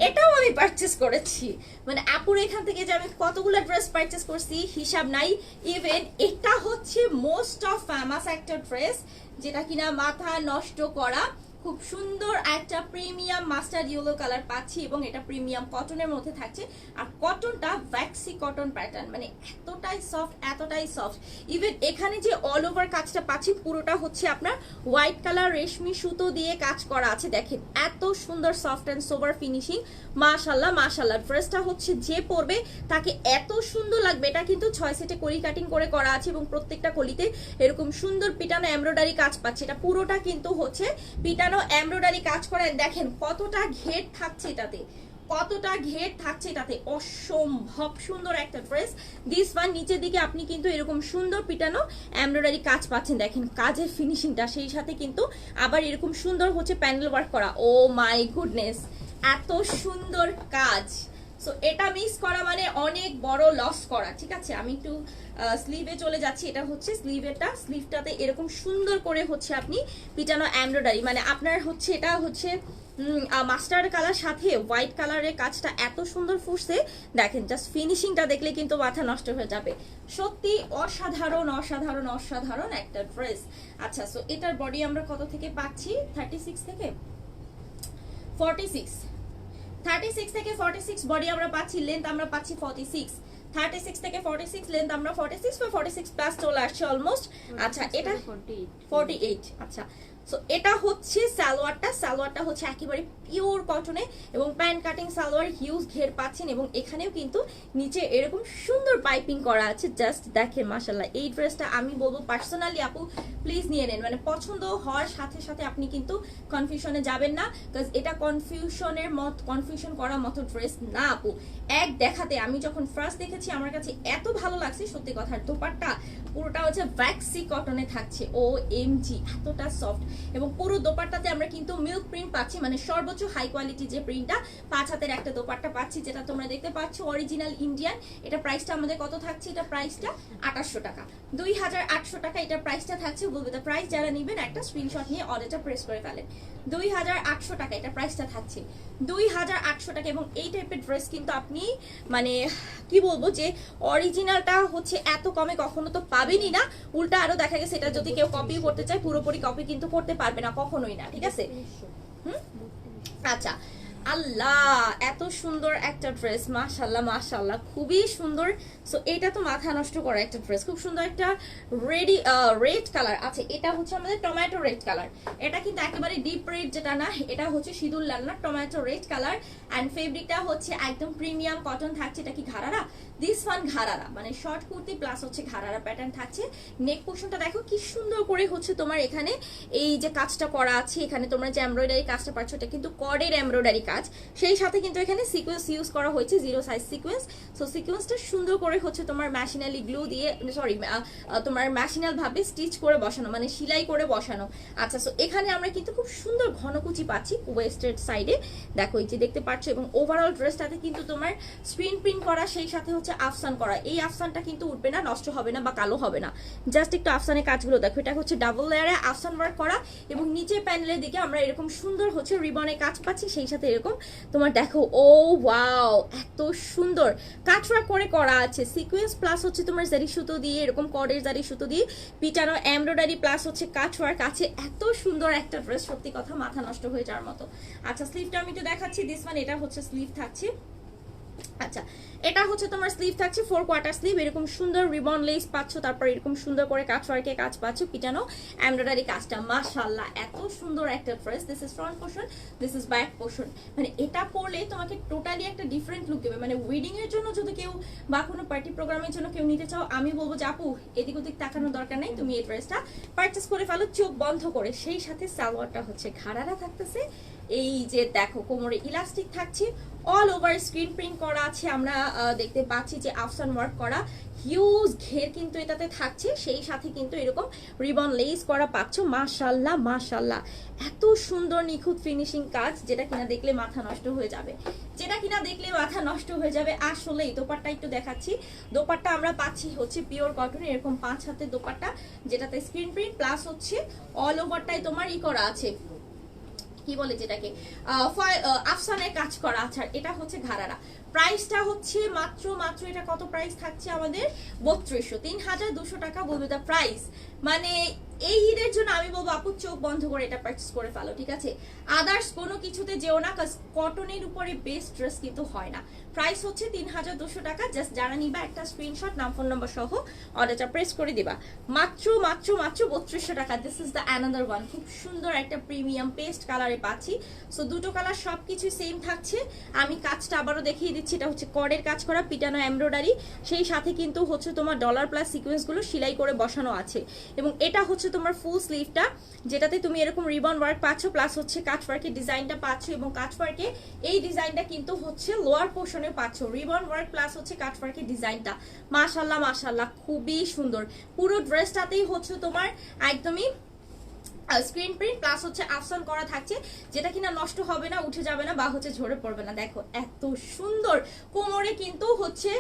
এটাও আমি পারচেস করেছি। মানে আপুর এখান থেকে যে আমি কতগুলো ড্রেস পারচেস করছি হিসাব নাই। ইভেন এটা হচ্ছে মোস্ট অফ ফেমাস একটা ড্রেস, যেটা কিনা মাথা নষ্ট করা। খুব সুন্দর একটা প্রিমিয়াম মাস্টার্ড ইয়েলো কালার পাচ্ছি এবং এটা প্রিমিয়াম কটনের মধ্যে থাকছে। আর কটনটা ভ্যাক্সি কটন প্যাটার্ন, মানে এতটাই সফট, এতটাই সফট। ইভেন এখানে যে অল ওভার কাজটা পাচ্ছি পুরোটা হচ্ছে আপনার হোয়াইট কালার রেশমি সুতো দিয়ে কাজ করা আছে। দেখেন এত সুন্দর সফট অ্যান্ড সোবার ফিনিশিং। মাশাআল্লাহ মাশাআল্লাহ, ড্রেসটা হচ্ছে যে পরবে তাকে এত সুন্দর লাগবে। এটা কিন্তু 6 সেটে কলি কাটিং করে করা আছে এবং প্রত্যেকটা কলিতে এরকম সুন্দর পিটানো এমব্রয়ডারি কাজ পাচ্ছে। এটা পুরোটা কিন্তু হচ্ছে পিটানো এমব্রয়ডারি কাজ করে। দেখেন কতটা ঘের থাকছে এটাতে, কতটা ঘের থাকছে এটাতে, অসম্ভব সুন্দর একটা ড্রেস। দিস ওয়ান, নিচের দিকে আপনি কিন্তু এরকম সুন্দর পিটানো এমব্রয়ডারি কাজ পাচ্ছেন। দেখেন কাজের ফিনিশিংটা, সেই সাথে কিন্তু আবার এরকম সুন্দর হচ্ছে প্যানেল ওয়ার্ক করা। ও মাই গুডনেস, এত সুন্দর কাজ। সো এটা মিস করা মানে অনেক বড় লস করা, ঠিক আছে। আমি একটু স্লিভে চলে যাচ্ছি। এটা হচ্ছে স্লিভেরটা, স্লিভটাতে এরকম সুন্দর করে হচ্ছে আপনি পিটানো এমব্রয়ডারি, মানে আপনার হচ্ছে এটা হচ্ছে মাস্টার্ড কালার সাথে হোয়াইট কালারের কাজটা এত সুন্দর ফুটছে। দেখেন জাস্ট ফিনিশিংটা দেখলে কিন্তু মাথা নষ্ট হয়ে যাবে। সত্যি অসাধারণ অসাধারণ অসাধারণ একটা ড্রেস। আচ্ছা, সো এটার বডি আমরা কত থেকে পাচ্ছি? 36 থেকে 46, 36 থেকে 46 বডি আমরা পাচ্ছি। লেন্থ আমরা পাচ্ছি 46। 36 থেকে 46 লেন্থ আমরা 46 বা 46 প্লাস চলে আসছে অলমোস্ট। আচ্ছা এটা 48। আচ্ছা সো এটা হচ্ছে সালোয়ারটা হচ্ছে একেবারে পিওর কটনে এবং প্যান্ট কাটিং সালোয়ার, হিউজ ঘের পাচ্ছেন এবং এখানেও কিন্তু নিচে এরকম সুন্দর পাইপিং করা আছে। জাস্ট দেখেন মাশাআল্লাহ, এই ড্রেসটা আমি বলবো পার্সোনালি আপু প্লিজ নিয়ে নেন, মানে পছন্দ হওয়ার সাথে সাথে আপনি কিন্তু কনফিউশনে যাবেন না, বিকজ এটা কনফিউশন করার মতো ড্রেস না আপু। এক দেখাতে আমি যখন ফার্স্ট দেখেছি আমার কাছে এত ভালো লাগছে সত্যি কথা। দোপাট্টা পুরোটা হচ্ছে ভ্যাক্সি কটনে থাকছে, ও এমজি এতটা সফট এবং পুরো দোপাট্টাতে আমরা কিন্তু মিল্ক প্রিন্ট পাচ্ছি, মানে সর্বোচ্চ হাই কোয়ালিটি যে প্রিন্টটা। 5 হাতের একটা দোপাট্টা পাচ্ছি যেটা তোমরা দেখতে পাচ্ছ অরিজিনাল ইন্ডিয়ান। এটা প্রাইসটা আমাদের কত থাকছে? এটা প্রাইসটা 2800 টাকা, 2800 টাকা এটা প্রাইসটা থাকছে। বলবে দ্য প্রাইস, যারা নেবেন একটা স্ক্রিনশট নিয়ে অর্ডারটা প্রেস করে ফেলেন। 2800 টাকা এটা প্রাইসটা থাকছে, 2800 টাকা। এবং এই টাইপের ড্রেস কিন্তু আপনি মানে কি বলবো যে অরিজিনালটা হচ্ছে এত কমে কখনো তো পাবেনই না, উল্টা আরো দেখা গেছে এটা যদি কেউ কপি করতে চায় পুরোপুরি কপি কিন্তু করতে পারবে না, কখনোই না, ঠিক আছে? আচ্ছা আল্লাহ এত সুন্দর একটা ড্রেস, মাশাআল্লাহ মাশাআল্লাহ খুবই সুন্দর। সো এটা তো মাথা নষ্ট করা একটা ড্রেস, খুব সুন্দর একটা রেড কালার। আচ্ছা এটা হচ্ছে আমাদের টমেটো রেড কালার, এটা কিন্তু একেবারে ডিপ রেড যেটা না, এটা হচ্ছে সিঁদুর লাল না, টমেটো রেড কালার। অ্যান্ড ফেব্রিকটা হচ্ছে একদম প্রিমিয়াম কটন থাকছে। এটা কি ঘাড়ারা? দিস ওয়ান ঘাড়ারা, মানে শর্ট কুর্তি প্লাস হচ্ছে ঘাড়ারা প্যাটার্ন থাকছে। নেক পোর্শনটা দেখো কি সুন্দর করে হচ্ছে তোমার এখানে এই যে কাজটা করা আছে, এখানে তোমরা যে এমব্রয়ডারি কাজটা পাচ্ছ এটা কিন্তু কর্ডের এমব্রয়ডারি কাজ, সেই সাথে কিন্তু এখানে সিকোয়েন্স ইউজ করা হয়েছে, 0 সাইজ সিকোয়েন্স। সো সিকোয়েন্সটা সুন্দর করে হচ্ছে তোমার মেশিনালি গ্লু দিয়ে, সরি তোমার মেশিনাল ভাবে স্টিচ করে বসানো, মানে সেলাই করে বসানো। আচ্ছা সো এখানে আমরা কিন্তু খুব সুন্দর ঘনকুচি পাচ্ছি ওয়েস্টের সাইডে, দেখো এই যে দেখতে পাচ্ছ। এবং ওভারঅল ড্রেসটাতে কিন্তু তোমার স্ক্রিন প্রিন্ট করা, সেই সাথে হচ্ছে আফসান করা। এই আফসানটা কিন্তু উঠবে না, নষ্ট হবে না বা কালো হবে না। জাস্ট একটু আফসানের কাজগুলো দেখো, এটা হচ্ছে ডাবল লেয়ারে আফসান ওয়ার্ক করা এবং নিচে প্যানেলের দিকে আমরা এরকম সুন্দর হচ্ছে রিবনের কাজ পাচ্ছি, সেই সাথে এরকম তোমার দেখো ও ওয়াও এত সুন্দর কাটওয়ার্ক করে করা আছে। সিকোয়েন্স প্লাস হচ্ছে তোমার জারি সুতো দিয়ে, এরকম কর্ডের জারি সুতো দিয়ে পিটানো এমব্রয়ডারি প্লাস হচ্ছে কাটওয়ার্ক আছে। এত সুন্দর একটা ড্রেস, সত্যি কথা মাথা নষ্ট হয়ে যাওয়ার মতো। আচ্ছা স্লিভটা আমি একটু দেখাচ্ছি, দিস ওয়ান এটা হচ্ছে স্লিভ থাকছে। আচ্ছা এটা হচ্ছে তোমার স্লিভ থাকছে 4 কোয়ার্টার স্লিভ, এরকম সুন্দর রিবন লেস পাচ্ছ, তারপর এরকম সুন্দর করে কাটওয়ার্কে কাজ পাচ্ছ, পিটানো এমব্রয়ডারি কাজটা। মাশাআল্লাহ এত সুন্দর একটা dress. This is front portion, this is back portion. মানে এটা পরলে তোমাকে টোটালি একটা ডিফারেন্ট লুক দেবে। মানে ওয়েডিং এর জন্য যদি কেউ বা কোনো পার্টি প্রোগ্রামের জন্য কেউ নিতে চাও, আমি বলবো যে আপু এদিক ওদিক তাকানোর দরকার নেই, তুমি এই ড্রেসটা পারচেস করে ফেলো চোখ বন্ধ করে। সেই সাথে সালোয়ারটা হচ্ছে ঘাড়ারা থাকতেছে, এই যে দেখো কোমরে ইলাস্টিক থাকছে, অল ওভার স্ক্রিন প্রিন্ট করা আছে। আমরা দেখতে পাচ্ছি যে আফসান ওয়ার্ক করা, হিউজ ঘের কিন্তু এটাতে থাকছে, সেই সাথে কিন্তু এরকম রিবন লেস করা পাচ্ছ। মাশাআল্লাহ মাশাআল্লাহ এত সুন্দর নিখুঁত ফিনিশিং কাজ, যেটা কিনা দেখলে মাথা নষ্ট হয়ে যাবে, যেটা কিনা দেখলে মাথা নষ্ট হয়ে যাবে। আসলেই দোপাট্টা একটু দেখাচ্ছি, দোপাট্টা আমরা পাচ্ছি হচ্ছে পিওর কটন, এরকম 5 হাতের দোপাট্টা যেটাতে স্ক্রিন প্রিন্ট প্লাস হচ্ছে অল ওভারটাই তোমার করা আছে, কি বলে যেটাকে আফসানের কাজ করা আছে। আর এটা হচ্ছে ঘাড়ারা। প্রাইসটা হচ্ছে মাত্র এটা কত প্রাইস থাকছে আমাদের? 3200, 3200 টাকা বলবে দা প্রাইস। মানে এই ঈদের জন্য আমি বলবো আপু চোখ বন্ধ করে এটা পারচেজ করে ফেলো, ঠিক আছে? আদার্স কোনো কিছুতে যেও না, কাজ কটনের উপরে বেস্ট ড্রেস কিন্তু হয় না। প্রাইস হচ্ছে 3200 টাকা। জাস্ট যারা নিবা একটা স্ক্রিনশট নাম ফোন নাম্বার সহ অর্ডারটা প্রেস করে দিবা। মাত্র 3200 টাকা। This is the another one, খুব সুন্দর একটা প্রিমিয়াম পেস্ট কালারে পাচ্ছি। সো দুটো কালার সবকিছু সেম থাকছে। আমি কাজটা আবারও দেখিয়ে দিচ্ছি, এটা হচ্ছে কর্ডের কাজ করা, পিটানো এমব্রয়ডারি, সেই সাথে কিন্তু হচ্ছে তোমার ডলার প্লাস সিকোয়েন্সগুলো সেলাই করে বসানো আছে। এবং এটা হচ্ছে তোমার ফুল স্লিভটা, যেটাতে তুমি এরকম রিবন ওয়ার্ক পাচ্ছ প্লাস হচ্ছে কাটওয়ার্কের ডিজাইনটা পাচ্ছ। এবং কাটওয়ার্কে এই ডিজাইনটা কিন্তু হচ্ছে লোয়ার পোর্শনে পাচ্ছ, রিবন ওয়ার্ক প্লাস হচ্ছে কাটওয়ার্কের ডিজাইনটা। মাশাআল্লাহ মাশাআল্লাহ খুবই সুন্দর। পুরো ড্রেসটাতেই হচ্ছে তোমার একদমই স্ক্রিন প্রিন্ট প্লাস হচ্ছে আফসান করা থাকছে, যেটা কিনা নষ্ট হবে না, উঠে যাবে না বা হচ্ছে ঝরে পড়বে না। দেখো এত সুন্দর, কোমরে কিন্তু হচ্ছে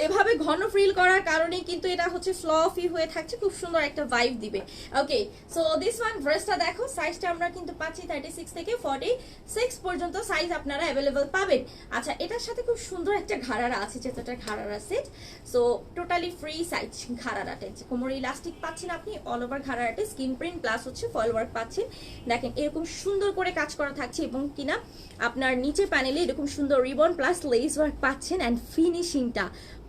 এভাবে ঘন ফ্রিল করার কারণে কিন্তু এটা হচ্ছে ফ্লফি হয়ে থাকছে, খুব সুন্দর একটা ভাইব দিবে। ওকে সো দিস ওয়ান ড্রেসটা দেখো, সাইজটা আমরা কিন্তু পাচ্ছি 36 থেকে 46 পর্যন্ত সাইজ আপনারা অ্যাভেলেবল পাবেন। আচ্ছা এটার সাথে খুব সুন্দর একটা ঘাড়ারা আছে, যেটা ঘাড়ারা set. So totally free size ঘাড়ারাটে, কোমরে ইলাস্টিক পাচ্ছেন আপনি, অল ওভার ঘাড়ারাটে স্কিন প্রিন্ট প্লাস হচ্ছে ফয়েল ওয়ার্ক পাচ্ছেন। দেখেন এরকম সুন্দর করে কাজ করা থাকছে এবং কিনা আপনার নিচে প্যানেলে এরকম সুন্দর রিবন প্লাস লেস ওয়ার্ক পাচ্ছেন। অ্যান্ড ফিনিশিংটা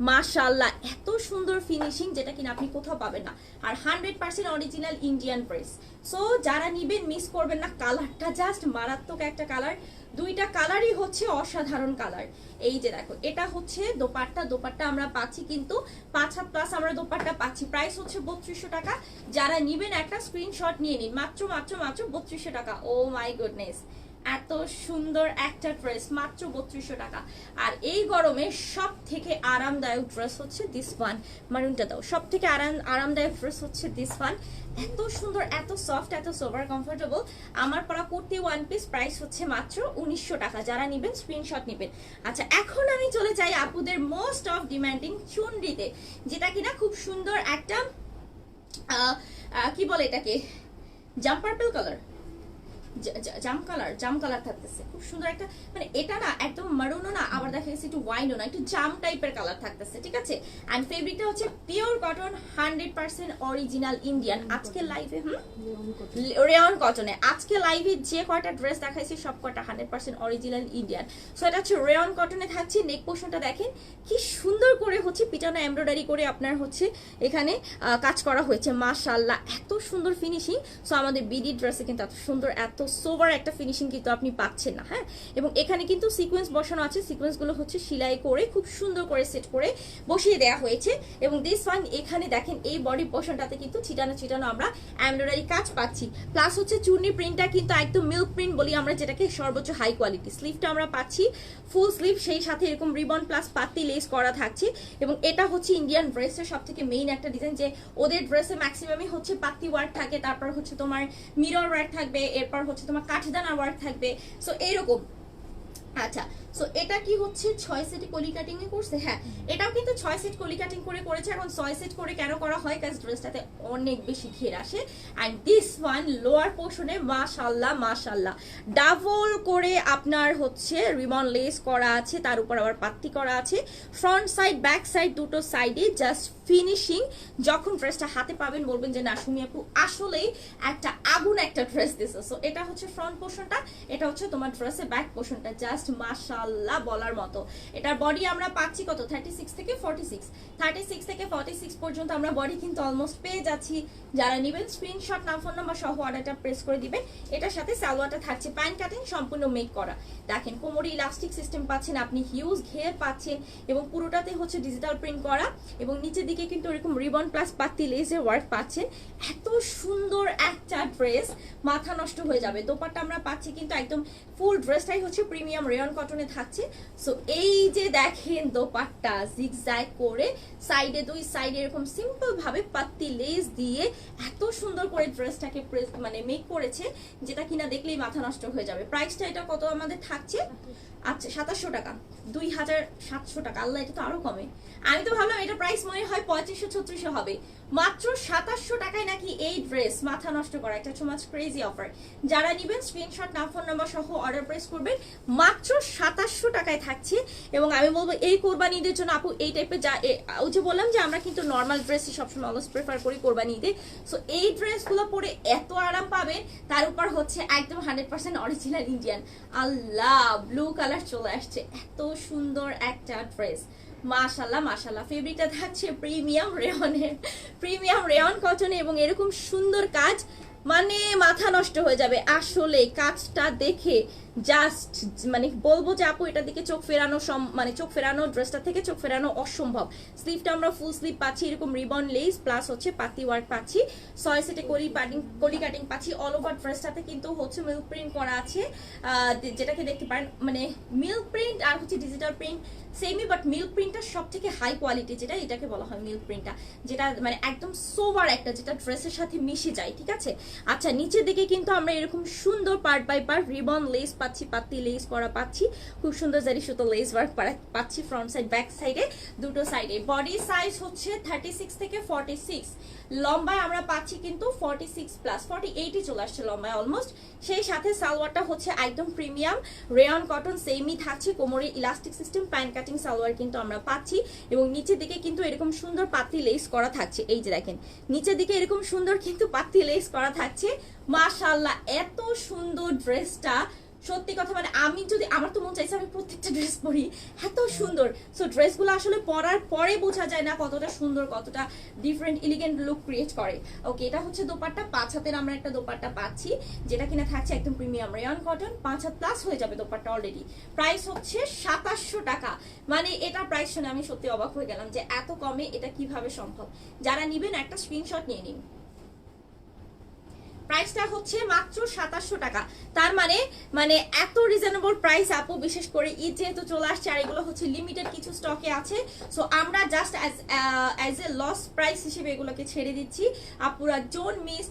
মাশাআল্লাহ এত সুন্দর ফিনিশিং যেটা কিনা আপনি কোথাও পাবেন না, আর 100% অরিজিনাল ইন্ডিয়ান ড্রেস। সো যারা নিবেন মিস করবেন না, কালারটা জাস্ট মারাত্মক একটা কালার, দুইটা কালারই হচ্ছে অসাধারণ কালার। এই যে দেখো এটা হচ্ছে দোপাট্টা, দোপাট্টা আমরা পাচ্ছি কিন্তু 5 হাত প্লাস আমরা দোপাট্টা পাচ্ছি, প্রাইস হচ্ছে 3200 টাকা। যারা নিবেন একটা স্ক্রিনশট নিয়ে নিন, মাত্র মাত্র মাত্র 3200 টাকা। ও মাই গুডনেস, এত সুন্দর একটা ড্রেস মাত্র 3200 টাকা। আর এই গরমে সব থেকে আরামদায়ক ড্রেস হচ্ছে দিস ওয়ান, মারুনটা দাও, সব থেকে আরামদায়ক ড্রেস হচ্ছে দিস ওয়ান। এত সুন্দর, এত সফট, এত সোভার কমফোর্টেবল। আমার পরা কুর্তি ওয়ান পিস প্রাইস হচ্ছে মাত্র 1900 টাকা। যারা নিবেন স্ক্রিনশট নিবেন। আচ্ছা এখন আমি চলে যাই আপুদের মোস্ট অফ ডিমান্ডিং চুনরিতে, যেটা কিনা খুব সুন্দর একটা কি বলে এটাকে, জাম পার্পল কালার, জাম কালার থাকতেছে, খুব সুন্দর একটা, মানে এটা না একদম মারুনও না, আবার দেখা গেছে একটু ওয়াইনও না, একটু জাম টাইপের কালার থাকতেছে, ঠিক আছে। এন্ড ফেব্রিকটা হচ্ছে পিওর কটন, 100% অরিজিনাল ইন্ডিয়ান। আজকে লাইভে রেয়ন কটনে, আজকে লাইভে যে কয়টা ড্রেস দেখাইছি সব কয়টা 100% অরিজিনাল ইন্ডিয়ান। সো এটা হচ্ছে রেয়ন কটনে থাকছে। নেক পোর্শনটা দেখেন কি সুন্দর করে হচ্ছে পিটানো এমব্রয়ডারি করে আপনার হচ্ছে এখানে কাজ করা হয়েছে, মাশাআল্লাহ এত সুন্দর ফিনিশিং। সো আমাদের বিডি ড্রেসে কিন্তু এত সুন্দর, এত সোভার একটা ফিনিশিং কিন্তু আপনি পাচ্ছেন না, হ্যাঁ। এবং এখানে কিন্তু সিকোয়েন্স বসানো আছে, সিকোয়েন্সগুলো হচ্ছে সেলাই করে খুব সুন্দর করে সেট করে বসিয়ে দেওয়া হয়েছে। এবং দিস ওয়ান এখানে দেখেন এই বডি পোর্শনটাতে কিন্তু ছিটানো ছিটানো আমরা এমব্রয়ডারি কাজ পাচ্ছি, প্লাস হচ্ছে চুন্নি প্রিন্টটা কিন্তু একদম মিল্ক প্রিন্ট বলি আমরা, যেটাকে সর্বোচ্চ হাই কোয়ালিটি। স্লিভটা আমরা পাচ্ছি ফুল স্লিভ, সেই সাথে এরকম রিবন প্লাস পাতি লেস করা থাকছে। এবং এটা হচ্ছে ইন্ডিয়ান ড্রেসের সব থেকে মেইন একটা ডিজাইন, যে ওদের ড্রেসে ম্যাক্সিমামই হচ্ছে পাতি ওয়ার্ক থাকে, তারপর হচ্ছে তোমার মিরর ওয়ার্ক থাকবে, এরপর হচ্ছে তোমার কাঠদানা ওয়ার্ক থাকবে। সো এইরকম। আচ্ছা সো এটা কি হচ্ছে 6 সেটে কলি কাটিং এ করছে, হ্যাঁ এটাও কিন্তু 6 সেট কলি কাটিং করে করেছে। এখন 6 সেট করে কেন করা হয়, কাজ ড্রেসটাতে অনেক বেশি ঘের আসে। এন্ড দিস ওয়ান লোয়ার পোর্শনে মাশাআল্লাহ মাশাআল্লাহ ডাবল করে আপনার হচ্ছে রিবন লেস করা আছে, তার উপর আবার পাত্তি করা আছে, ফ্রন্ট সাইড ব্যাক সাইড দুটো সাইডে জাস্ট ফিনিশিং। যখন ড্রেসটা হাতে পাবেন বলবেন যে না সুমি আপু আসলেই একটা আগুন একটা ড্রেস দিছে। সো এটা হচ্ছে ফ্রন্ট পোর্শনটা, এটা হচ্ছে তোমার ড্রেসের ব্যাক পোর্শনটা, জাস্ট মাশাআল্লাহ বলার মতো। এটার বডি আমরা পাচ্ছি কত 36 থেকে 46 পর্যন্ত আমরা বডি কিন্তু অলমোস্ট পেয়ে যাচ্ছি। যারা নেবেন স্ক্রিনশট নাম ফোন নাম্বার সহ অর্ডারটা প্রেস করে দিবেন। এটার সাথে সালোয়ারটা থাকছে প্যান্ট কাটিং সম্পূর্ণ মেক করা, দেখেন কোমরে ইলাস্টিক সিস্টেম পাচ্ছেন আপনি, হিউজ ঘের পাচ্ছেন এবং পুরোটাতে হচ্ছে ডিজিটাল প্রিন্ট করা এবং নিচের দিকে কিন্তু এরকম রিবন প্লাস পাতি লেসের ওয়ার্ক পাচ্ছেন। এত সুন্দর একটা ড্রেস মাথা নষ্ট হয়ে যাবে। দোপাট্টা আমরা পাচ্ছি কিন্তু একদম ফুল ড্রেসটাই হচ্ছে প্রিমিয়াম রেয়ন কটনে থাকছে। সো এই যে দেখেন দোপাট্টা জিগজ্যাগ করে সাইডে দুই সাইডে এরকম সিম্পল ভাবে পাতি লেস দিয়ে এত সুন্দর করে ড্রেসটাকে মানে মেক করেছে, যেটা কিনা দেখলেই মাথা নষ্ট হয়ে যাবে। প্রাইসটা এটা কত আমাদের থাকছে, আচ্ছা 2700 টাকা, 2700 টাকা। আল্লাহ এটা তো আরো কমে, আমি তো ভাবলাম এটা প্রাইস মনে হয় 3500-3600 হবে। মাত্র 2700 টাকায় নাকি এই ড্রেস, মাথা নষ্ট করা একটা সো মাচ ক্রেজি অফার। যারা নেবেন স্ক্রিনশট নাম ফোন নাম্বার সহ অর্ডার প্রেস করবেন, মাত্র 2700 টাকায় থাকছে। এবং আমি বলবো এই কোরবানি ঈদের জন্য আপু এই টাইপের যা ওই যে বললাম যে আমরা কিন্তু নর্মাল ড্রেসই সবসময় অলওয়েজ প্রেফার করি কোরবানি ঈদে। সো এই ড্রেসগুলো পরে এত আরাম পাবেন, তার উপর হচ্ছে একদম 100% অরিজিনাল ইন্ডিয়ান। আল্লাহ ব্লু কালার চলে আসছে, এত সুন্দর একটা ড্রেস মাশাআল্লাহ মাশাআল্লাহ। ফেব্রিকটা থাকছে প্রিমিয়াম রেয়ন কটনে এবং এরকম সুন্দর কাজ, মানে মাথা নষ্ট হয়ে যাবে আসলে কাজটা দেখে। জাস্ট মানে বলবো যে আপু এটা দিকে চোখ ফেরানো মানে চোখ ফেরানো, ড্রেসটা থেকে চোখ ফেরানো অসম্ভব। স্লিভটা আমরা ফুল স্লিভ পাচ্ছি, এরকম রিবন লেস প্লাস হচ্ছে পাতি ওয়ার্ক পাচ্ছি, 6 সেটে কলি কাটিং পাচ্ছি। অল ওভার ড্রেসটাতে কিন্তু হচ্ছে মিল্ক প্রিন্ট করা আছে, যেটাকে দেখতে পারেন মানে মিল্ক প্রিন্ট আর হচ্ছে ডিজিটাল প্রিন্ট সেমই, বাট মিল্ক প্রিন্টটা সব থেকে হাই কোয়ালিটি, যেটা এটাকে বলা হয় মিল্ক প্রিন্টটা, যেটা মানে একদম সোভার একটা, যেটা ড্রেসের সাথে মিশে যায়, ঠিক আছে। আচ্ছা নিচের দিকে কিন্তু আমরা এরকম সুন্দর part by part ribbon lace পাচ্ছি, পাতি লেস করা পাচ্ছি, খুব সুন্দর জারি সুতো লেস ওয়ার্ক পাচ্ছি ফ্রন্ট সাইড ব্যাক সাইডে দুটো সাইডে। বডি সাইজ হচ্ছে 36 থেকে 46, লম্বায় আমরা পাচ্ছি কিন্তু 46 প্লাস 48ই চলে আসছে লম্বায় অলমোস্ট। সেই সাথে সালোয়ারটা হচ্ছে একদম প্রিমিয়াম রেয়ন কটন সেমই থাকছে, কোমরে elastic system pant cutting salwar কিন্তু আমরা পাচ্ছি এবং নিচের দিকে কিন্তু এরকম সুন্দর পাতি লেস করা থাকছে। এই যে দেখেন নিচের দিকে এরকম সুন্দর কিন্তু পাতি লেস করা থাকছে। মাশাআল্লাহ এত সুন্দর ড্রেসটা সত্যি কথা মানে আমি যদি আমার তো মন চাইছে আমি প্রত্যেকটা ড্রেস পরি, এত সুন্দর। সো ড্রেসগুলো আসলে পরার পরে বোঝা যায় না কতটা সুন্দর, কতটা ডিফারেন্ট এলিগেন্ট লুক ক্রিয়েট করে। ওকে, এটা হচ্ছে দোপাট্টা, 5 হাতের আমরা একটা দোপাট্টা পাচ্ছি যেটা কিনা থাকছে একদম premium rayon cotton, 5 had plus হয়ে যাবে দোপাট্টা অলরেডি। প্রাইস হচ্ছে 2700 টাকা। মানে এটা প্রাইস শুনে আমি সত্যি অবাক হয়ে গেলাম যে এত কমে এটা কিভাবে সম্ভব। যারা নিবেন একটা স্ক্রিনশট নিয়ে নিন। প্রাইসটা হচ্ছে মাত্র 2700 টাকা। তার মানে মানে এত রিজনেবল প্রাইস আপু, বিশেষ করে ঈদ যেহেতু চলে আসছে আর এগুলো হচ্ছে লিমিটেড কিছু স্টকে আছে। সো আমরা just as a loss price হিসেবে এগুলোকে ছেড়ে দিচ্ছি। আপুরা ডোন্ট মিস,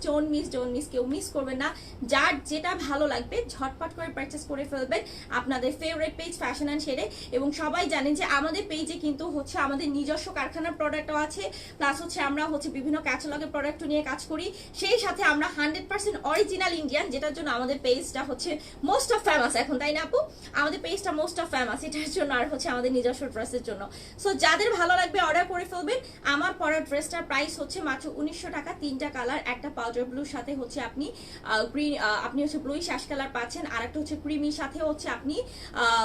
কেউ মিস করবেন না। যার যেটা ভালো লাগবে ঝটপট করে পারচেস করে ফেলবেন আপনাদের ফেভারিট পেজ ফ্যাশন অ্যান্ড শেডে। এবং সবাই জানেন যে আমাদের পেজে কিন্তু হচ্ছে আমাদের নিজস্ব কারখানার প্রোডাক্টও আছে, প্লাস হচ্ছে আমরা হচ্ছে বিভিন্ন ক্যাটালগের প্রোডাক্ট নিয়ে কাজ করি। সেই সাথে আমরা 100% অরিজিনাল ইন্ডিয়ান, যেটার জন্য আমাদের পেজটা হচ্ছে মোস্ট অফ ফেমাস এখন, তাই না আপু? আমাদের পেজটা মোস্ট অফ ফেমাস এটার জন্য, আর হচ্ছে আমাদের নিজস্ব ড্রেসের জন্য। সো যাদের ভালো লাগবে অর্ডার করে ফেলবেন। আমার পরা ড্রেসটার প্রাইস হচ্ছে মাত্র 1900 টাকা। 3টা কালার, একটা পাউডার ব্লুর সাথে হচ্ছে আপনি গ্রিন, আপনি হচ্ছে ব্লুইশ অ্যাশ কালার পাচ্ছেন, আর একটা হচ্ছে ক্রিমির সাথে হচ্ছে আপনি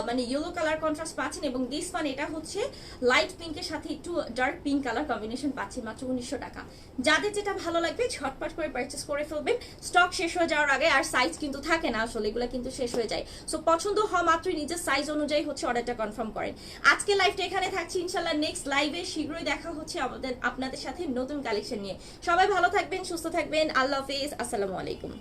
মানে ইয়েলো কালার কন্ট্রাস্ট পাচ্ছেন, এবং দিস ওয়ান এটা হচ্ছে লাইট পিঙ্কের সাথে একটু ডার্ক পিঙ্ক কালার কম্বিনেশন পাচ্ছেন মাত্র 1900 টাকা। যাদের যেটা ভালো লাগবে ঝটপট করে পারচেস করে ফেলবেন স্টক শেষ হয়ে যাওয়ার আগে। আর সাইজ কিন্তু থাকে না আসলে, এগুলো কিন্তু শেষ হয়ে যায়। সো পছন্দ হওয়া মাত্রই নিজের সাইজ অনুযায়ী হচ্ছে অর্ডারটা কনফার্ম করেন। আজকে লাইভটা এখানে থাকছি, ইনশাল্লাহ নেক্সট লাইভে শীঘ্রই দেখা হচ্ছে আপনাদের সাথে নতুন কালেকশন নিয়ে। সবাই ভালো থাকবেন, সুস্থ থাকবেন, আল্লাহ হাফেজ, আসসালামু আলাইকুম।